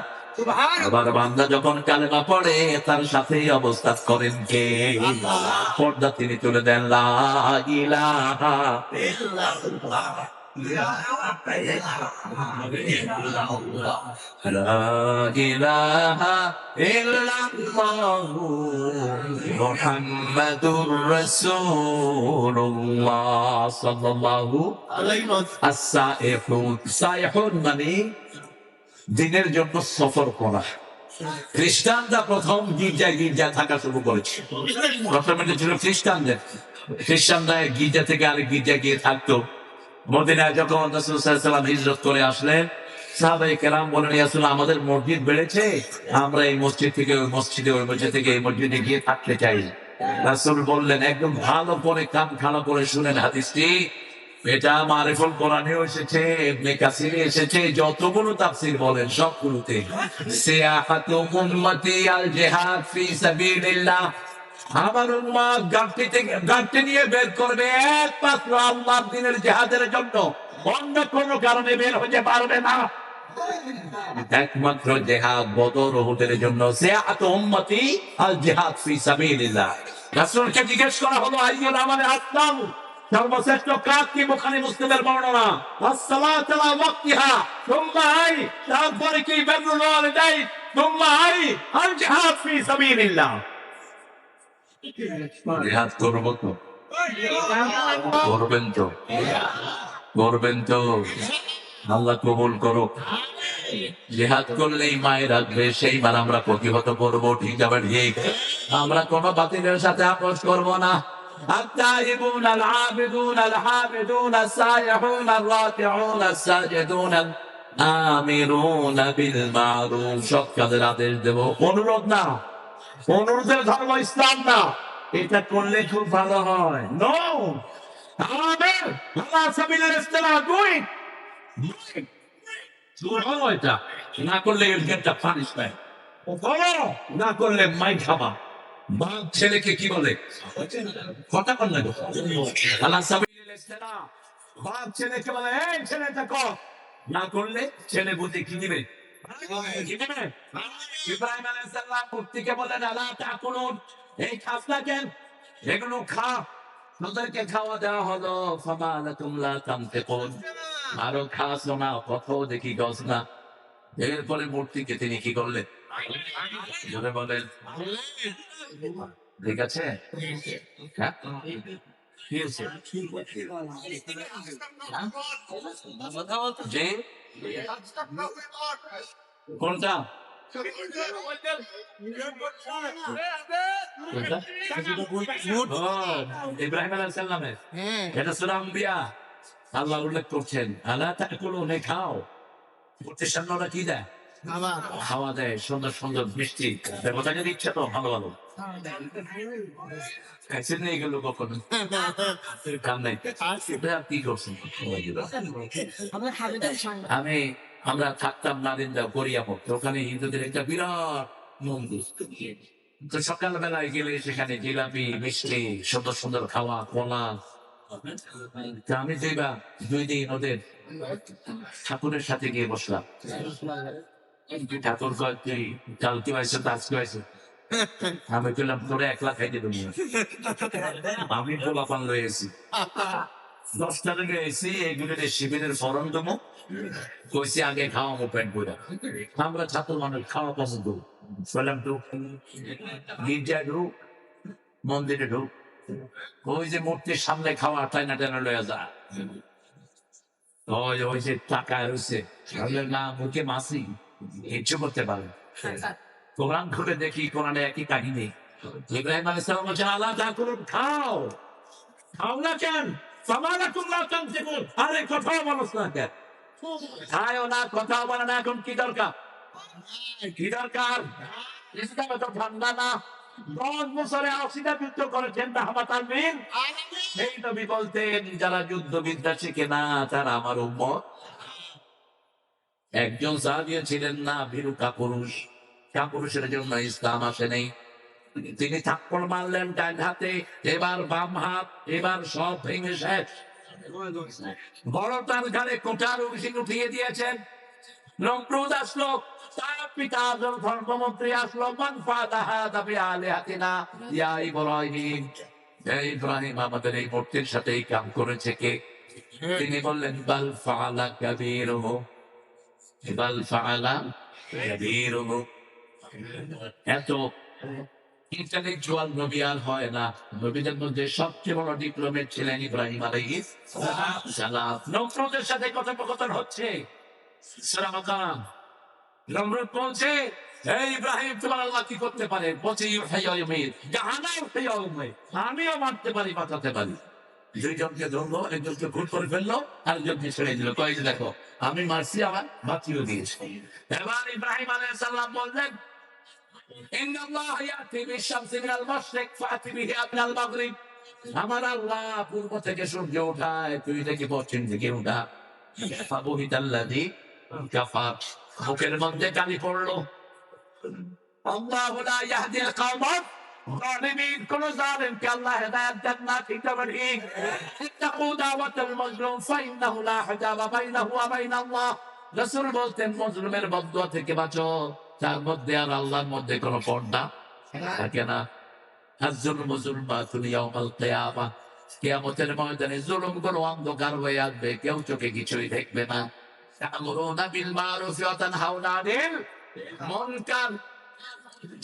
আবার বান্দা যখন কালেমা পড়ে তার সাথেই অবস্থান করেন কে? পর্দা তিনি তুলে দেন। লা ইলাহা ইল্লাল্লাহ, লা ইলাহা ইল্লাল্লাহ মুহাম্মাদুর রাসূলুল্লাহ সাল্লাল্লাহু আলাইহি ওয়াসাল্লাম। as-সাইহুন, সাইহুন মানে দিনের জন্য সফর করা। খ্রিস্টানরা প্রথম গির্জায় থাকা শুরু করেছে। প্রথমে ছিল খ্রিস্টানরা গির্জা থেকে আরেক গির্জা গিয়ে থাকতো। মদিনায় যখন রাসূল সাল্লাল্লাহু আলাইহি ওয়াসাল্লাম হিজরত করে আসলেন, সাহাবায়ে কেরাম বলেন, ইয়া রাসূলুল্লাহ, আমাদের মসজিদ বেড়েছে, আমরা এই মসজিদ থেকে ওই মসজিদে, ওই মসজিদ থেকে এই মসজিদে গিয়ে থাকতে চাই। রাসূল বললেন, একদম ভালো করে কান খাড়া করে শুনেন হাদিসটি। এটা মারিফুল কোরআনেও এসেছে, ইবনে কাসিরে এসেছে, যতগুলো তাফসীর বলেন সবগুলোতে সিয়াহাতু উম্মতি আল জিহাদ ফি সাবিলিল্লাহ। আমার উম্মত গাড়ি নিয়ে বের করবে একমাত্র আল্লাহর দ্বীনের জিহাদের জন্য, অন্য কোনো কারণে বের হতে পারবে না। একমাত্র জিহাদ বদর উহুদের জন্য। সিয়াহাতু উম্মতি আল জিহাদ ফি সাবিলিল্লাহ। রাসূলকে জিজ্ঞেস করা হলো, আইয়ুল আমালি আফদাল, সর্বশ্রেষ্ঠ কাজ কি? বুখারী মুসলিমের বর্ণনা। as-সালাতু আলা ওয়াক্তিহা, সুম্মা আই, তারপরে কি? বিররুল ওয়ালিদাইন, সুম্মা আই আল জিহাদ ফি সাবিলিল্লাহ। জিহাদ করবো তো? করবেন তো? করবেন তো? আল্লাহ কবুল করো। জিহাদ করলেই মায়ের রাখবে, সেইবার আমরা প্রতিহত করবো। ঠিক যাবে? ঠিক। আমরা কোনো বাতিলের সাথে আপোষ করবো না। التائبون العابدون الحامدون السائحون الراكعون الساجدون الآمرون بالمعروف। সৎ কাজের আদেশ দেব, অনুরোধ না। অনুরোধের ধর্ম ইসলাম না। এটা করলে খুব ভালো হয়। নো, আমের আলা সাবিলিল ইসলাম দুই দুই এটা না করলে একটা পানিশমেন্ট, করো না করলে মাই খাবা। বাপ ছেলেকে কি বলে? কথা বল না। আলা সাবিলিল ইসলাম, বাপ ছেলেকে বলে, এই ছেলেটা কর, না করলে ছেলে বুঝে কি দিবে? ইব্রাহিম আলাইহিস সালাম পুত্রকে বলেন, আলা তাকুলুন, এই খাস না কেন? এগুলো খা। তাদেরকে খাওয়া দেওয়া হলো। ফামা লাকুম লা তানতিকুন, আরো খাস না, কথাও দেখি গজ না। এরপরে মূর্তিকে তিনি কি করলেন? জোরে বলেন। ঠিক আছে? হ্যাঁ? কি হয়েছে? জি? কোনটা? ইব্রাহিম আলাইহিস সালামের, এটা সূরা আম্বিয়া। আল্লাহ উল্লেখ করছেন, আলা তাকুলুন, খাও। মূর্তির সামনে ওরা কি দেয়? খাওয়া দেয়, সুন্দর সুন্দর মিষ্টি। কথা যদি ইচ্ছা তো ভালো ভালো খাইছেন না এগুলো কখনো? কাম নাই। কি করছেন? আমরা থাকতাম নারিন্দা গড়িয়া পড়তো, ওখানে হিন্দুদের একটা বিরাট মন্দির। তো সকালবেলায় গেলে সেখানে জিলাপি, মিষ্টি, সুন্দর সুন্দর খাওয়া, কলা। আমি দুই দিন ওদের ঠাকুরের সাথে গিয়ে বসলাম। ঠাকুর কয়, তুই কালকে আইসো তো আজকে আইসো? আমি বললাম, তোরে একলা খাইতে দেবো। আমি পোলাপান লয়েছি, 10টা লেগে এসি, এইগুলোর শিবিরের ফরম দেবো। কইছি আগে খাওয়াবো পেট বইরা। আমরা ছাত্র মানুষ খাওয়া পছন্দ। বললাম, তো গির্জায় ঢুক, মন্দিরে ঢুক, ওই যে মূর্তির সামনে খাওয়া টাইনা টাইনা লয়ে যা। ওই যে টাকা রয়েছে, না মুখে মাসি কিচ্ছু করতে পারে। কোরআন খুলে দেখি, কোরআনে একই কাহিনী। ইব্রাহিম আলাইহিস সালাম বলছেন, আল্লাহ তাকুলুন, খাও। খাও না কেন? আরে কথাও বলস না কেন? খায়ও না, কথাও বলে না, এখন কি দরকার? কি দরকার? ইসলামে তো ঠান্ডা না। 10 বছরে 80টা যুদ্ধ করেছেন রাহমাত আলমিন। এই নবী বলতেন যারা যুদ্ধবিদ্যা শিখে না তারা আমার উম্মত। একজন সাহাবী ছিলেন না ভীরু কাপুরুষ। কাপুরুষের জন্য ইসলাম আসে নাই। তিনি থাপ্পড় মারলেন ডান হাতে, এবার বাম হাত, এবার সব ভেঙে শেষ। বড় তার ঘাড়ে কোটার উঠিয়ে দিয়েছেন। নমরুদ আসলো, তার পিতা আজল ধর্মমন্ত্রী আসলো, মান ফাতাহা দাবি আলিহাতিনা ইয়া ইব্রাহিম। হে ইব্রাহিম, আমাদের এই মূর্তির সাথে এই কাম করেছে কে? তিনি বললেন বাল ফাআলা কাবীরুহু, বাল ফাআলা কাবীরুহু। এত ইন্টেলেকচুয়াল নবী আর হয় না। নবীদের মধ্যে সবচেয়ে বড় ডিপ্লোমেট ছিলেন ইব্রাহিম আলাইহিস সালাম। নমরুদের সাথে কথোপকথন হচ্ছে। সূরা মাকাম। নমরুদ বলছে, হে ইব্রাহিম, তোমার আল্লাহ কি করতে পারে? বলছে ইউহয়ি ওয়া ইউমীত। জাহান্নাম ইউহয়ি ওয়া ইউমীত। আমিও মারতে পারি, বাঁচাতে পারি। দুইজনকে ধরলো, একজনকে খুন করে ফেললো, আরেকজনকে ছেড়ে দিল। কই যে দেখো, আমি মারছি, আবার বাঁচিয়ে দিয়েছি। এবার ইব্রাহিম আলাইহিস সালাম বললেন, ইন্নাল্লাহ ইয়াতি বিশ-শামসি মিনাল মাশরিক ফাতি বিহা মিনাল মাগরিব। আমার আল্লাহ পূর্ব থেকে সূর্য ওঠায়, তুই দেখি পশ্চিম থেকে উঠা। ফাবুহিতাল্লাযী কাফার। মুখের মধ্যে কালি পড়লো। আল্লাহু লা ইয়াহদিল কওমাজ যালিমিন। কোন জালিমকে আল্লাহ হেদায়েত দেন না, ঠিক না ঠিক? ইত্তাকু দাওয়াতাল মাজলুম ফাইন্নাহু লা হিজাবা বাইনাহু ওয়া বাইনাল্লাহ। রাসূল বলতেন, মাজলুমের বদদুয়া থেকে বাঁচো, তার মধ্যে আর আল্লাহর মধ্যে কোনো পর্দা থাকে না। আয-যুলমু যুলমাতুন ইয়াওমাল কিয়ামাহ। কিয়ামতের ময়দানে জুলুমগুলো অন্ধকার হয়ে আসবে, কেউ চোখে কিছুই দেখবে না। তা'মুরুনা বিল মা'রুফি ওয়া তানহাউনা আনিল মুনকার।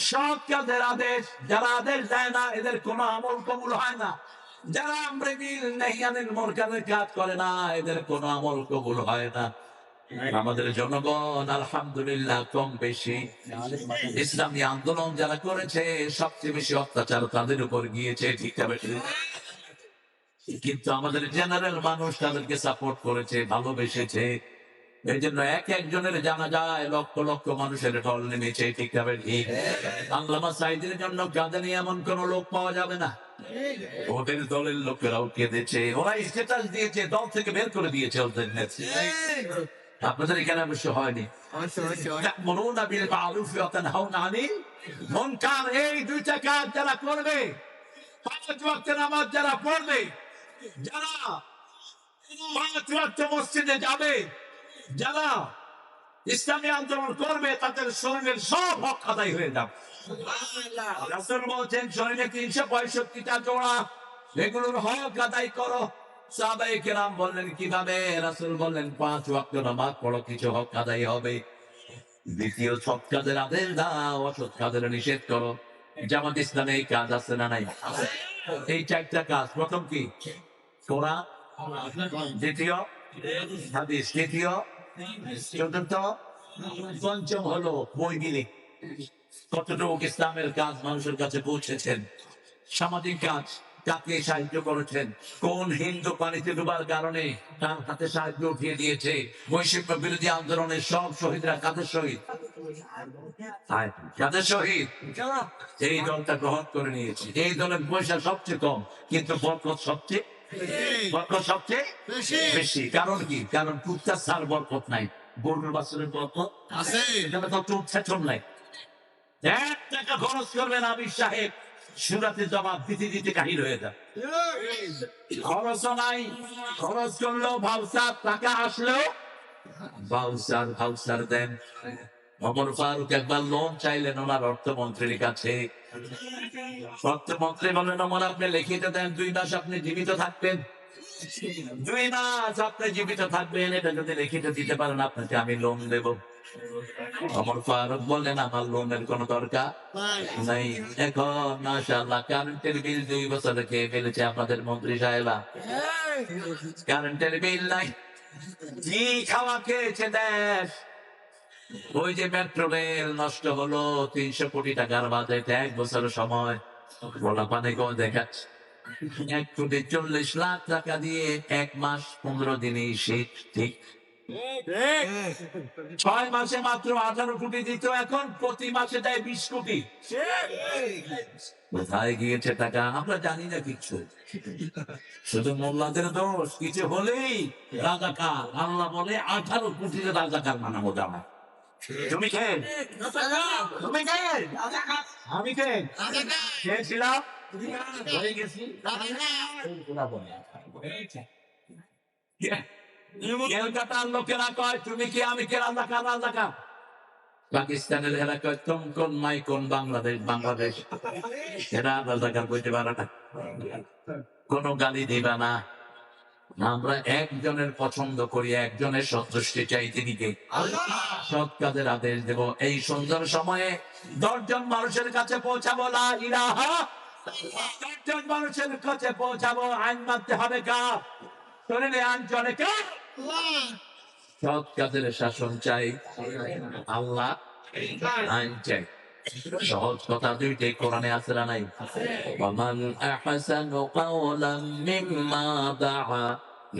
সৎ কাজের আদেশ, যারা আদেশ দেয় না এদের কোনো আমল কবুল হয় না। যারা আমরে বিল নাহি আনিল মুনকারের কাজ করে না এদের কোনো আমল কবুল হয় না। আমাদের জনগণ আলহামদুলিল্লাহ কম বেশি ইসলামী আন্দোলন যারা করেছে সবচেয়ে বেশি অত্যাচার তাদের উপর গিয়েছে, ঠিক আছে? কিন্তু আমাদের জেনারেল মানুষ তাদেরকে সাপোর্ট করেছে, ভালোবেসেছে। এই জন্য এক একজনের জানা যায় লক্ষ লক্ষ মানুষের ঢল নেমেছে, ঠিক আছে? আল্লামা সাঈদীর জন্য কাঁদেনি এমন কোন লোক পাওয়া যাবে না। ওদের দলের লোকেরাও কেঁদেছে, ওরা স্ট্যাটাস দিয়েছে, দল থেকে বের করে দিয়েছে ওদের নেত্রী। আপনাদের এখানে অবশ্য হয়নি। তা'মুরুনা বিল মা'রুফি ওয়া তানহাউনা আনিল মুনকার। এই দুইটা কাজ যারা করবে, 5 ওয়াক্তের নামাজ যারা পড়বে, যারা 5 ওয়াক্ত মসজিদে যাবে, যারা ইসলামী আন্দোলন করবে, তাদের শরীরের সব হক আদায় হয়ে যাবে। রাসূল বলছেন শরীরে 365টা জোড়া, এগুলোর হক আদায় করো। সাহাবায়ে কেরাম বললেন কিভাবে? রাসূল বললেন 5 ওয়াক্ত নামাজ পড়ো, কিছু হক আদায় হবে। দ্বিতীয়, সৎ কাজের আদেশ দাও, অসৎ কাজের নিষেধ করো। জামাত ইসলামে এই কাজ আছে না নাই? এই 4টা কাজ। প্রথম কি? কোরআন। দ্বিতীয় হাদিস। তৃতীয়, চতুর্থ, পঞ্চম হলো বৈজ্ঞানিক। কতটুকু ইসলামের কাজ মানুষের কাছে পৌঁছেছেন? সামাজিক কাজ কাকে সাহায্য করেছেন? কোন হিন্দু পানিতে ডুবার কারণে তার হাতে সাহায্য উঠিয়ে দিয়েছে? বৈষম্য বিরোধী আন্দোলনের সব শহীদরা কাদের শহীদ? কাদের শহীদ? এই দলটা গ্রহণ করে নিয়েছে। এই দলের পয়সা সবচেয়ে কম, কিন্তু বরকত সবচেয়ে বেশি। কারণ কি? কারণ কুত্তার সার বরকত নাই, গরুর বাছুরের বরকত আছে। এখানে তো ছেচন নাই। 1 টাকা খরচ করবেন আমির সাহেব, সুরাতে জবাব দিতে দিতে কাহিল হয়ে যায়। খরচও নাই, খরচ করলেও ভাউচার, টাকা আসলেও ভাউচার দেন। ওমর ফারুক একবার লোন চাইলেন ওনার অর্থমন্ত্রীর কাছে। অর্থমন্ত্রী বলেন, ওমর আপনি লিখিত দেন, 2 মাস আপনি জীবিত থাকবেন। 2 মাস আপনি জীবিত থাকবেন, এটা যদি লিখিত দিতে পারেন আপনাকে আমি লোন দেব। ওমর ফারুক বললেন, আমার লোনের কোনো দরকার নাই। এখন মাশাআল্লাহ কারেন্টের বিল 2 বছরে খেয়ে ফেলেছে আপনাদের মন্ত্রী সাহেবা। কারেন্টের বিল নাই, কি খাওয়া খেয়েছে দেশ। ওই যে মেট্রো রেল নষ্ট হলো, 300 কোটি টাকার বাজেট, 1 বছরের সময়। বলা পানি কোন দেখাচ্ছে। 1,40,00,000 টাকা দিয়ে 1 মাস 15 দিনে শীত, ঠিক? 6 মাসে মাত্র 18 কোটি দিত, এখন প্রতি মাসে দেয় 20 কোটি। কোথায় গিয়েছে টাকা আমরা জানি না কিচ্ছু। শুধু মোল্লাদের দোষ, কিছু হলেই রাজাকার। আল্লাহ বলে 18 কোটির রাজাকার বানাবো জামা। তুমি কে? তুমি কে? আমি কে? কে ছিলাম? হয়ে গেছি। কলকাতার লোকেরা কয় তুমি কি, আমি কে? রাজাকার, রাজাকার। পাকিস্তানের এরা কয় তুম কোন মাই কোন, বাংলাদেশ, বাংলাদেশ। এরা রাজাকার বলতে পারে না। কোন গালি দিবা না। আমরা একজনের পছন্দ করি, একজনের সন্তুষ্টি চাই, তিনি কে? সৎ কাজের আদেশ দেব। এই সুন্দর সময়ে 10 জন মানুষের কাছে পৌঁছাবো লা ইলাহা, 10 জন মানুষের কাছে পৌঁছাবো। আইন মানতে হবে কার? শরীরে আইন চলে কার? সৎ কাজের শাসন চাই, আল্লাহ আইন চাই। সহজ কথা দুইটাই কোরআনে আছে না নাই? ওয়ামান আহসানু কাওলাম মিম্মা দাআ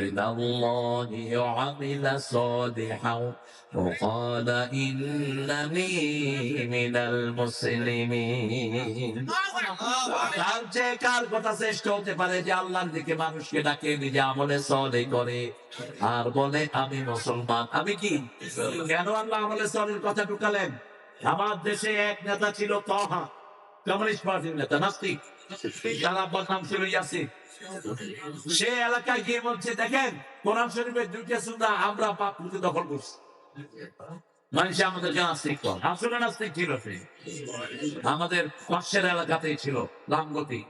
ইলাল্লাহি ওয়া আমিলা সালিহান ওয়া ক্বালা ইন্নানি মিনাল মুসলিমিন। কার যে কার কথা শ্রেষ্ঠ হতে পারে যে আল্লাহর দিকে মানুষকে ডাকে, নিজে আমলে সালেহ করে আর বলে আমি মুসলমান। আমি কি? কেন আল্লাহ আমলে সালেহের কথা ঢুকালেন? আমার দেশে এক নেতা ছিল তহা, কমিউনিস্ট পার্টির নেতা, নাস্তিক। তার আব্বার নাম ছিল ইয়াসিন। সে এলাকায় গিয়ে বলছে দেখেন কোরআন শরীফের 2টা সূরা আমরা বাপুতে দখল করছি। মানুষ আমাদের নাস্তিক কর, আসলে নাস্তিক ছিল সে। আমাদের পাশের এলাকাতেই ছিল রামগতি।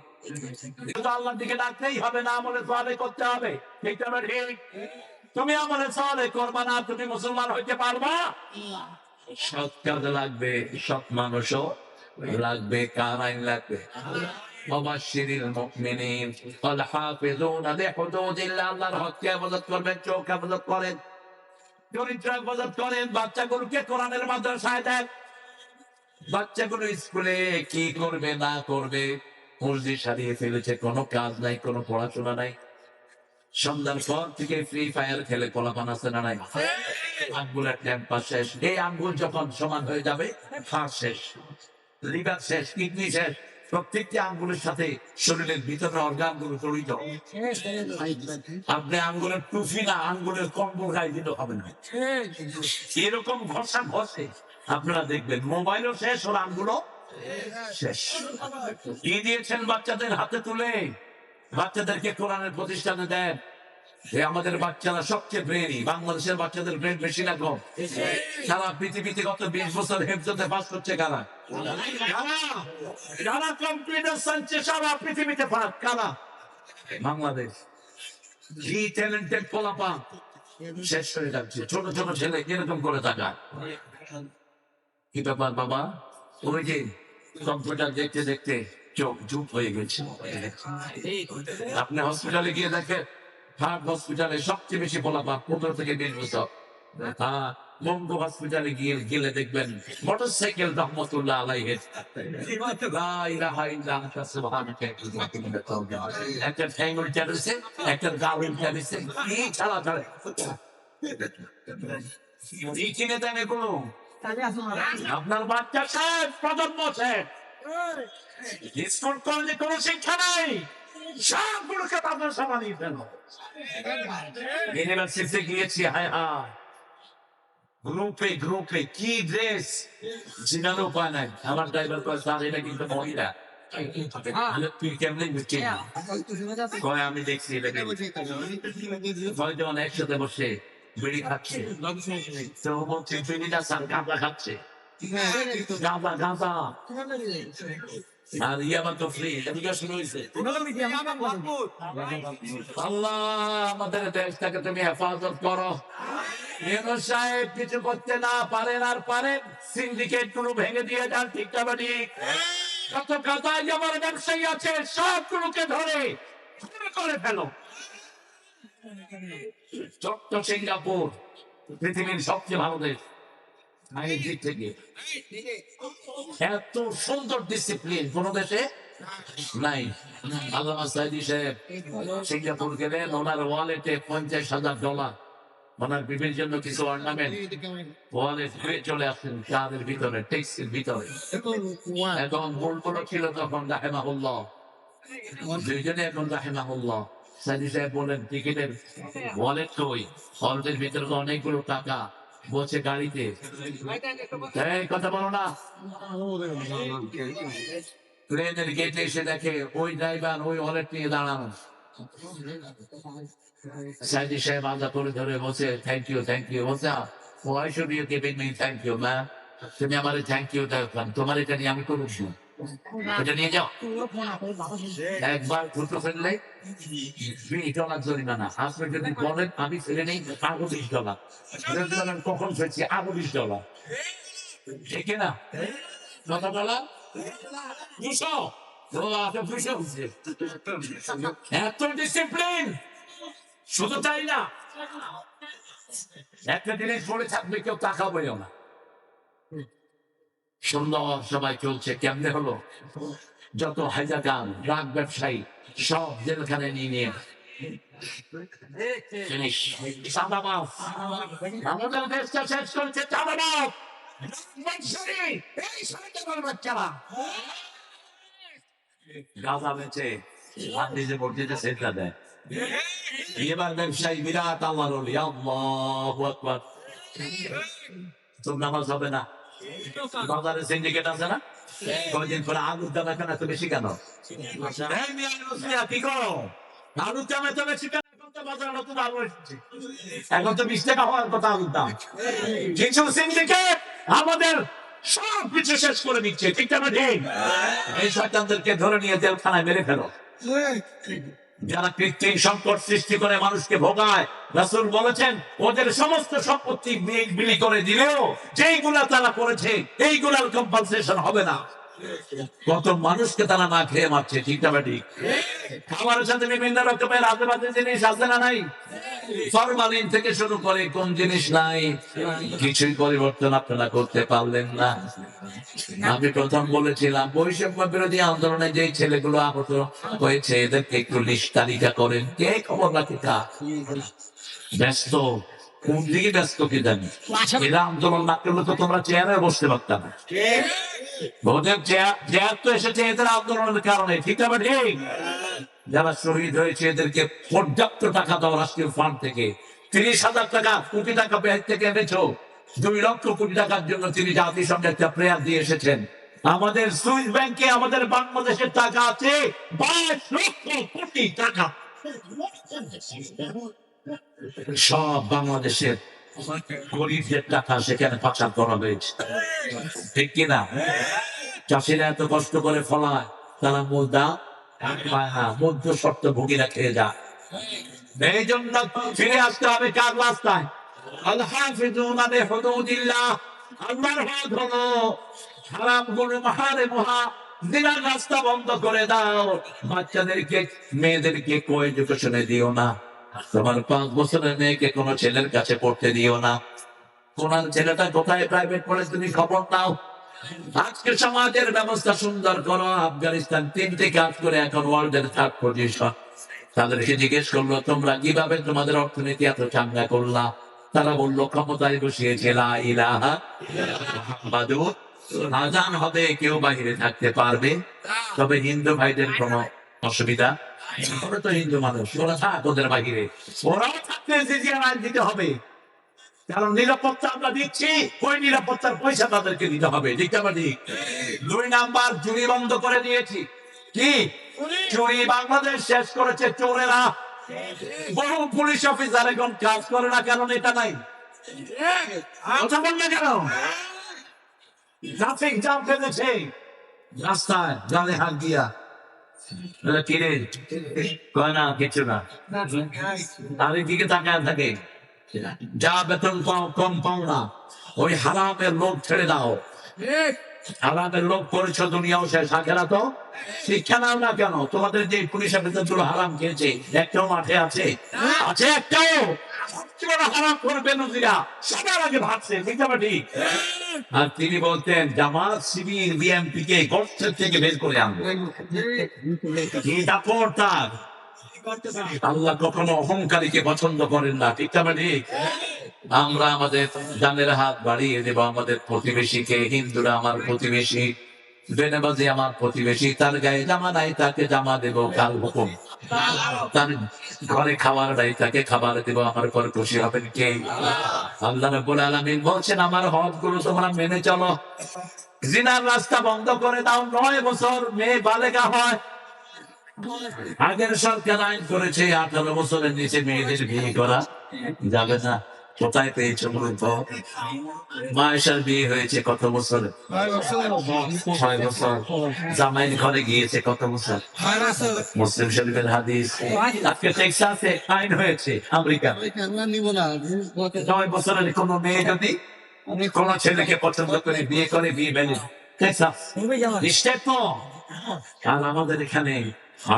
কিন্তু আল্লাহর দিকে ডাকতেই হবে, না আমলে সালেহ করতে হবে। এইটা ঠিক। তুমি আমলে সালেহ করবা না, তুমি মুসলমান হইতে পারবা? সৎ কাজ লাগবে, সৎ মানুষও লাগবে। কার আইন লাগবে? ওয়াবাশশিরিল মুমিনিন ওয়াল হাফিজুনা লিহুদুদিল্লাহ। আল্লাহর হককে হেফাজত করবেন, চোখ হেফাজত করেন, চরিত্র হেফাজত করেন। বাচ্চাগুলোকে কোরআনের মাদ্রাসায় দেন। বাচ্চাগুলো স্কুলে কি করবে না করবে মসজিদ সারিয়ে ফেলেছে, কোনো কাজ নাই, কোনো পড়াশোনা নাই। সন্ধ্যার পর থেকে ফ্রি ফায়ার খেলে পোলাপান আছে না নাই? আঙ্গুলের ক্যাম্পাস শেষ। এই আঙ্গুল যখন সমান হয়ে যাবে, হাড় শেষ, লিভার শেষ, কিডনি শেষ। প্রত্যেকটি আঙ্গুলের সাথে শরীরের ভিতরে অর্গান গুলো জড়িত। আপনি আঙ্গুলের টুফি না, আঙ্গুলের কম্বল গায়ে দিতে হবে না। এরকম ঘষা ঘষে আপনারা দেখবেন মোবাইলও শেষ, ওর আঙ্গুলও শেষ। কি দিয়েছেন বাচ্চাদের হাতে তুলে? বাচ্চাদেরকে কোরআনের প্রতিষ্ঠানে দেন। আমাদের বাচ্চারা সবচেয়ে ব্রেনি। বাংলাদেশের বাচ্চাদের ব্রেন বেশি না কম? সারা পৃথিবীতে গত 20 বছর হেফজতে পাস করছে কারা? যারা কম্পিউটার সায়েন্সে সারা পৃথিবীতে পাস, কারা? বাংলাদেশ। কি ট্যালেন্টেড পোলাপান শেষ হয়ে যাচ্ছে। ছোট ছোট ছেলে কিরকম করে তাকায়। কি ব্যাপার বাবা? ওই যে কম্পিউটার দেখতে দেখতে চোখ চুপ হয়ে গেছে। আপনি হসপিটালে গিয়ে দেখেন, হার্ট হসপিটালে সবচেয়ে বেশি পোলাপান 15 থেকে 20 বছর। মঙ্গু হসপিটালে গেলে দেখবেন মোটরসাইকেল রহমতুল্লাহ আলাইহি লা ইলাহা ইল্লা আনতা সুবহানাকা একটা ঠ্যাঙ্গুল চালিয়েছে, একটা গাউন চালিয়েছে, কি ছাড়া ছাড়ে কি কিনে দেন এগুলো? আপনার বাচ্চা শেষ, প্রজন্ম শেষ। স্কুল কলেজে কোনো শিক্ষা নাই, সবগুলোকে আপনার সামানিয়ে ফেল। ইউনিভার্সিটিতে গিয়েছি, হায় হায়, গ্রুপে গ্রুপে কি ড্রেস, জিনার উপায় নাই। আমার ড্রাইভার কয় এটা কিন্তু মহিলা। তুই কেমনি কয় আমি দেখছি এটাকে। ছয়জন একসাথে বসে বিড়ি খাচ্ছে, তো বলছে বিড়িটা স্যার গাঁজা খাচ্ছে, গাঁজা গাঁজা। আর ইয়াবা তো ফ্রি, এটা শুরু হয়েছে। আল্লাহ আমাদের দেশটাকে তুমি হেফাজত করো। ইউনূস সাহেব কিছু করতে না পারেন, আর পারেন সিন্ডিকেট গুলো ভেঙে দিয়ে যান, ঠিক না ঠিক? কত কাতায় আমার ব্যবসায়ী আছে, সবগুলোকে ধরে করে ফেলো। ছোট্ট সিঙ্গাপুর পৃথিবীর সবচেয়ে ভালো দেশ, আইনের দিক থেকে এত সুন্দর ডিসিপ্লিন কোন দেশে নাই। আল্লামা সাইদি সাহেব সিঙ্গাপুর গেলেন, ওনার ওয়ালেটে $50,000, ওনার বিবির জন্য কিছু অর্নামেন্ট ওয়ালেট হয়ে চলে আসছেন কাদের ভিতরে, টেক্সের ভিতরে। এখন গোলগুলো ছিল তখন রাহেমাহুল্লাহ, দুইজনে এখন রাহেমাহুল্লাহ। সাইদি সাহেব বলেন টিকিটের ওয়ালেট কই? ওয়ালেটের ভিতরে তো অনেকগুলো টাকা, বসে গাড়িতে। এই কথা বলো না। প্লেনের গেটে এসে দেখে ওই ড্রাইভার ওই ওয়ালেট নিয়ে দাঁড়ানো। সাইদি সাহেব আদা করে ধরে বসে থ্যাংক ইউ বলছে why should you giving me thank you man? তুমি আমার থ্যাংক ইউ দেখলাম, তোমার এটা নিয়ে আমি করব না, এটা নিয়ে যাও। একবার ফুটো ফেললে $20 জরিমানা। আপনি যদি বলেন আমি ফেলে নেই আরো $20, কখন ফেলছি আরো $20, ঠিক না? কথা বলা 200, এত ডিসিপ্লিন। শুধু তাই না, একটা জিনিস পড়ে থাকবে, কেউ তাকাবেও না। সুন্দর সবাই চলছে। কেমনে হলো? যত হাইজাগান ড্রাগ ব্যবসায়ী সব জেলখানে নিয়ে জিনিস চাঁদাবাজ। আমাদের দেশটা শেষ করছে চাঁদাবাজ, বাচ্চারা গাঁজা বেচে নিজে মসজিদে সেটা দেয়। এবার ব্যবসায়ী বিরাট আল্লাহর ওলি, আল্লাহু আকবার। তোর নামাজ হবে না। বাজারে সিন্ডিকেট আছে না, কয়দিন পরে আলুর দাম এখন এত বেশি কেন? কি করো? আলুর দাম এত বেশি কেন? এখন তো 20 টাকা হওয়ার কথা আলুর দাম। কিছু সিন্ডিকেট আমাদের সব কিছু শেষ করে দিচ্ছে, ঠিক না? ঠিক। এই শয়তানদেরকে ধরে নিয়ে জেলখানায় মেরে ফেলো। যারা কৃত্রিম সংকট সৃষ্টি করে মানুষকে ভোগায়, রাসূল বলেছেন ওদের সমস্ত সম্পত্তি বিলি করে দিলেও যেইগুলা তারা করেছে এইগুলার কম্পেনসেশন হবে না। কত মানুষকে তারা না খেয়ে মারছে, ঠিক না? ঠিক। খাবারের সাথে বিভিন্ন রকমের আজেবাজে জিনিস আছে না নাই? ফরমালিন থেকে শুরু করে কোন জিনিস নাই, কিছুই পরিবর্তন আপনারা করতে পারলেন না। আমি প্রথম বলেছিলাম বৈষম্য বিরোধী আন্দোলনে যে ছেলেগুলো আহত হয়েছে এদেরকে একটু লিস্ট তালিকা করেন, কে খবর রাখে তা? ব্যস্ত কোন দিকে ব্যস্ত কি জানি। এরা আন্দোলন না করলে তো তোমরা চেয়ারে বসতে পারতাম না। ওদের চেয়ার তো এসেছে এদের আন্দোলনের কারণে, ঠিক না? ঠিক। যারা শহীদ হয়েছে এদেরকে পর্যাপ্ত টাকা দাও রাষ্ট্রীয় ফান্ড থেকে। 30,000 টাকা, কোটি টাকা ব্যাংক থেকে এনেছো, 2 লক্ষ কোটি টাকার জন্য তিনি জাতিসংঘে একটা প্রেয়ার দিয়ে এসেছেন। আমাদের সুইস ব্যাংকে আমাদের বাংলাদেশের টাকা আছে 22 লক্ষ কোটি টাকা। সব বাংলাদেশের গরিবদের টাকা সেখানে পাচার করা হয়েছে, ঠিক কিনা? চাষিরা এত কষ্ট করে ফলায়, তারা মূল দাম পায় না, মধ্য শর্ত ভোগীরা খেয়ে যায়। এই জন্য ফিরে আসতে হবে কার রাস্তায়? আল-হাফিজুনা লিহুদুদিল্লাহ। আল্লাহর হাত হলো হারাম গুলো মাহারিমুহা, জিনার রাস্তা বন্ধ করে দাও। বাচ্চাদেরকে মেয়েদেরকে কো-এডুকেশনে দিও না। তোমার 5 বছরের মেয়েকে কোন ছেলের কাছে পড়তে দিও না। কোন ছেলেটা কোথায় প্রাইভেট পড়ে তুমি খবর নাও। আজকে সমাজের ব্যবস্থা সুন্দর করো। আফগানিস্তান 3টে কাজ করে এখন ওয়ার্ল্ডের 3rd পজিশন। তাদেরকে জিজ্ঞেস করলো তোমরা কিভাবে তোমাদের অর্থনীতি এত চাঙ্গা করলা? তারা বললো ক্ষমতায় বসিয়েছে লা ইলাহা মুহাম্মাদুর। আজান হবে, কেউ বাহিরে থাকতে পারবে, তবে হিন্দু ভাইদের কোনো অসুবিধা। ওরা তো হিন্দু মানুষ, ওরা থাক ওদের বাহিরে, ওরাও থাকতে দিতে হবে। কারণ নিরাপত্তা আমরা দিচ্ছি, ওই নিরাপত্তার পয়সা তাদেরকে দিতে হবে, ঠিক না? ঠিক। 2 নাম্বার, চুরি বন্ধ করে দিয়েছি। কি চুরি বাংলাদেশ শেষ করেছে চোরেরা। বহু পুলিশ অফিসার এখন কাজ করে না, কারণ এটা নাই। কথা বল না কেন? ট্রাফিক জ্যাম ফেলেছে রাস্তায়, জানে হাত দিয়া। কিরে কয় না কিছু না, তার দিকে তাকায় থাকে। যা বেতন কম পাও না, ওই হারামের লোক ছেড়ে দাও। হারামের লোক করেছো, দুনিয়াও শেষ, আখেরা তো। শিক্ষা নাও না কেন? তোমাদের যে পুলিশ অফিসার গুলো হারাম খেয়েছে, একটাও মাঠে আছে? আছে একটাও? জীবনে হারাম করবে নজিরা সবার আগে ভাবছে, ঠিক না ঠিক? আর তিনি বলতেন জামাত শিবির বিএনপি কে গর্তের থেকে বের করে আনবে। কি দাপট তার! আল্লাহ কখনো অহংকারীকে পছন্দ করেন না, ঠিক না ঠিক? আমরা আমাদের ডানের হাত বাড়িয়ে দেব আমাদের প্রতিবেশীকে। হিন্দুরা আমার প্রতিবেশী, বেনামাজি আমার প্রতিবেশী, তার গায়ে জামা নাই তাকে জামা দেব, কাল হুকুম। তার ঘরে খাবার নাই তাকে খাবার দেব, আমার পর খুশি হবেন কে? আল্লাহ রাব্বুল আলামিন বলছেন আমার হক গুলো তোমরা মেনে চলো। জিনার রাস্তা বন্ধ করে দাও। 9 বছর মেয়ে বালেগা হয়। আগের সরকার আইন করেছে 18 বছরের নিচে মেয়েদের বিয়ে করা যাবে না। কোথায় পেয়েছে বলতো? মায়েশার বিয়ে হয়েছে কত বছরে? 6 বছর। জামাইয়ের ঘরে গিয়েছে কত বছর? মুসলিম শরীফের হাদিস। আজকে টেক্সাসে আইন হয়েছে, আমেরিকা 9 বছরের কোন মেয়ে যদি কোন ছেলেকে পছন্দ করে বিয়ে করে, বিয়ে বেলে টেক্সাস নিশ্চয় তো। আর আমাদের এখানে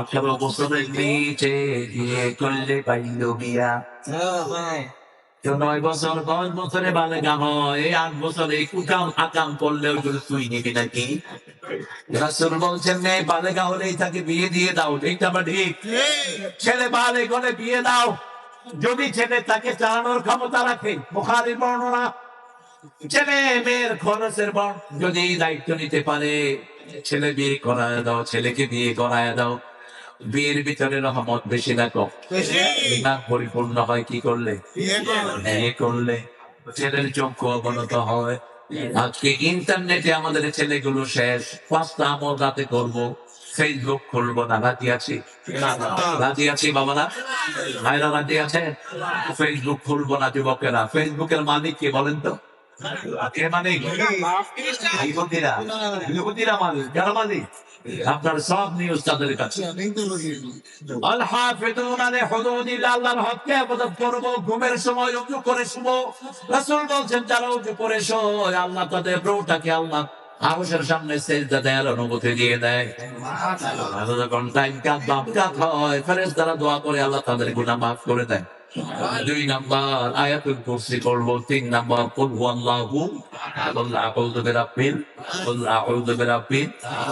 18 বছরের নিচে বিয়ে করলে পাইল বিয়া। 9 বছর 10 বছরে বালেগা হয়, 8 বছরে কুকাম আকাম করলেও তুই নিবি নাকি? রাসূল বলছেন মেয়ে বালেগা হলেই তাকে বিয়ে দিয়ে দাও, ঠিক না ঠিক? ছেলে বালেগ হলে বিয়ে দাও যদি ছেলে তাকে চালানোর ক্ষমতা রাখে। বুখারীর বর্ণনা। ছেলে মেয়ের খরচের যদি দায়িত্ব নিতে পারে, ছেলে বিয়ে করায় দাও, ছেলেকে বিয়ে করায় দাও। বিয়ের ভিতরে রহমত বেশি না কম? ইমান পরিপূর্ণ হয় কি করলে? বিয়ে করলে। ছেলের চক্ষু অবনত হয়। আজকে ইন্টারনেটে আমাদের ছেলেগুলো শেষ। 5টা আমল রাতে করবো, ফেসবুক খুলবো না। রাজি আছি? রাজি আছি বাবারা, ভাইরা রাজি আছে? ফেসবুক খুলবো না যুবকেরা। ফেসবুকের মালিক কে বলেন তো? কে মালিক? ইহুদিরা। ইহুদিরা মালিক। যারা মালিক আপনার সব নিউজ তাদের কাছে। আল হাফিজুনা লিহুদুদিল্লাহ, আল্লাহর হককে হেফাজত করব। ঘুমের সময় ওযু করে শুবো। রাসূল বলেন যারা ওযু করে শোয়, আল্লাহ তাদের রূহটাকে আল্লাহ আরশের সামনে সিজদা দেওয়ার অনুমতি দিয়ে দেয়। আর যখন টাইম কাট বাপ কাট হয়, ফেরেশতারা দোয়া করে আল্লাহ তাদের গুনাহ মাফ করে দেয়। 2 নাম্বার আয়াতুল কুরসি করব। 3 নাম্বার কুল হুয়াল্লাহু আউযু বিরাব্বিল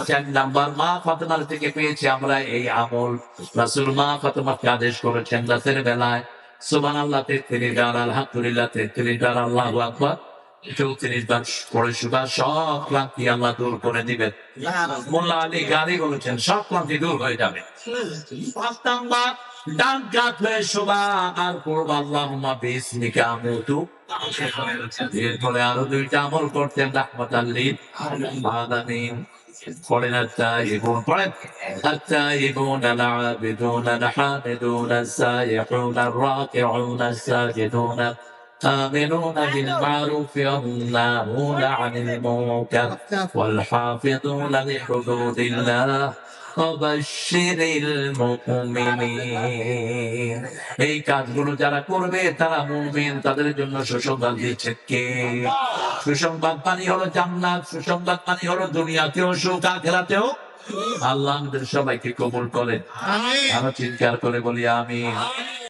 4 নাম্বার মা ফাতেমার থেকে পেয়েছি আমরা এই আমল। রাসূল মা ফাতেমাকে আদেশ করেছেন রাতের বেলায় সুবহানাল্লাহ 33 বার, আলহামদুলিল্লাহ 33 বার, আল্লাহু আকবার 34 বার পড়ে শুবা। সব ক্লান্তি আল্লাহ দূর করে দিবেন। মোল্লা আলী গালি বলেছেন সব ক্লান্তি দূর হয়ে যাবে। 5 নাম্বার ডান কাত হয়ে শোবা আর পড়বা আল্লাহুম্মা বিসমিকা আমুতু। এরপরে আরো 2টা আমল করতেন রাহমাতাল লিল আলামিন। পড়েন আত্তাইবুন, পড়েন আত্তাইবুন আল-আবিদুন আল-হামিদুন আস-সাইয়্যিহুন আর-রাকিউন আস-সাজিদুন آمنون بالمعروف والناهون عن المنكر والحافظون لحدود الله وبشر المؤمنين। এই কাজগুলো যারা করবে তারা মুমিন, তাদের জন্য সুসংবাদ দিচ্ছেন কে? সুসংবাদ মানে হলো জান্নাত, সুসংবাদ মানে হলো দুনিয়াতেও সুখ আখিরাতেও। আল্লাহ আমাদের সবাইকে কবুল করেন। আরো চিৎকার করে বলি আমিন।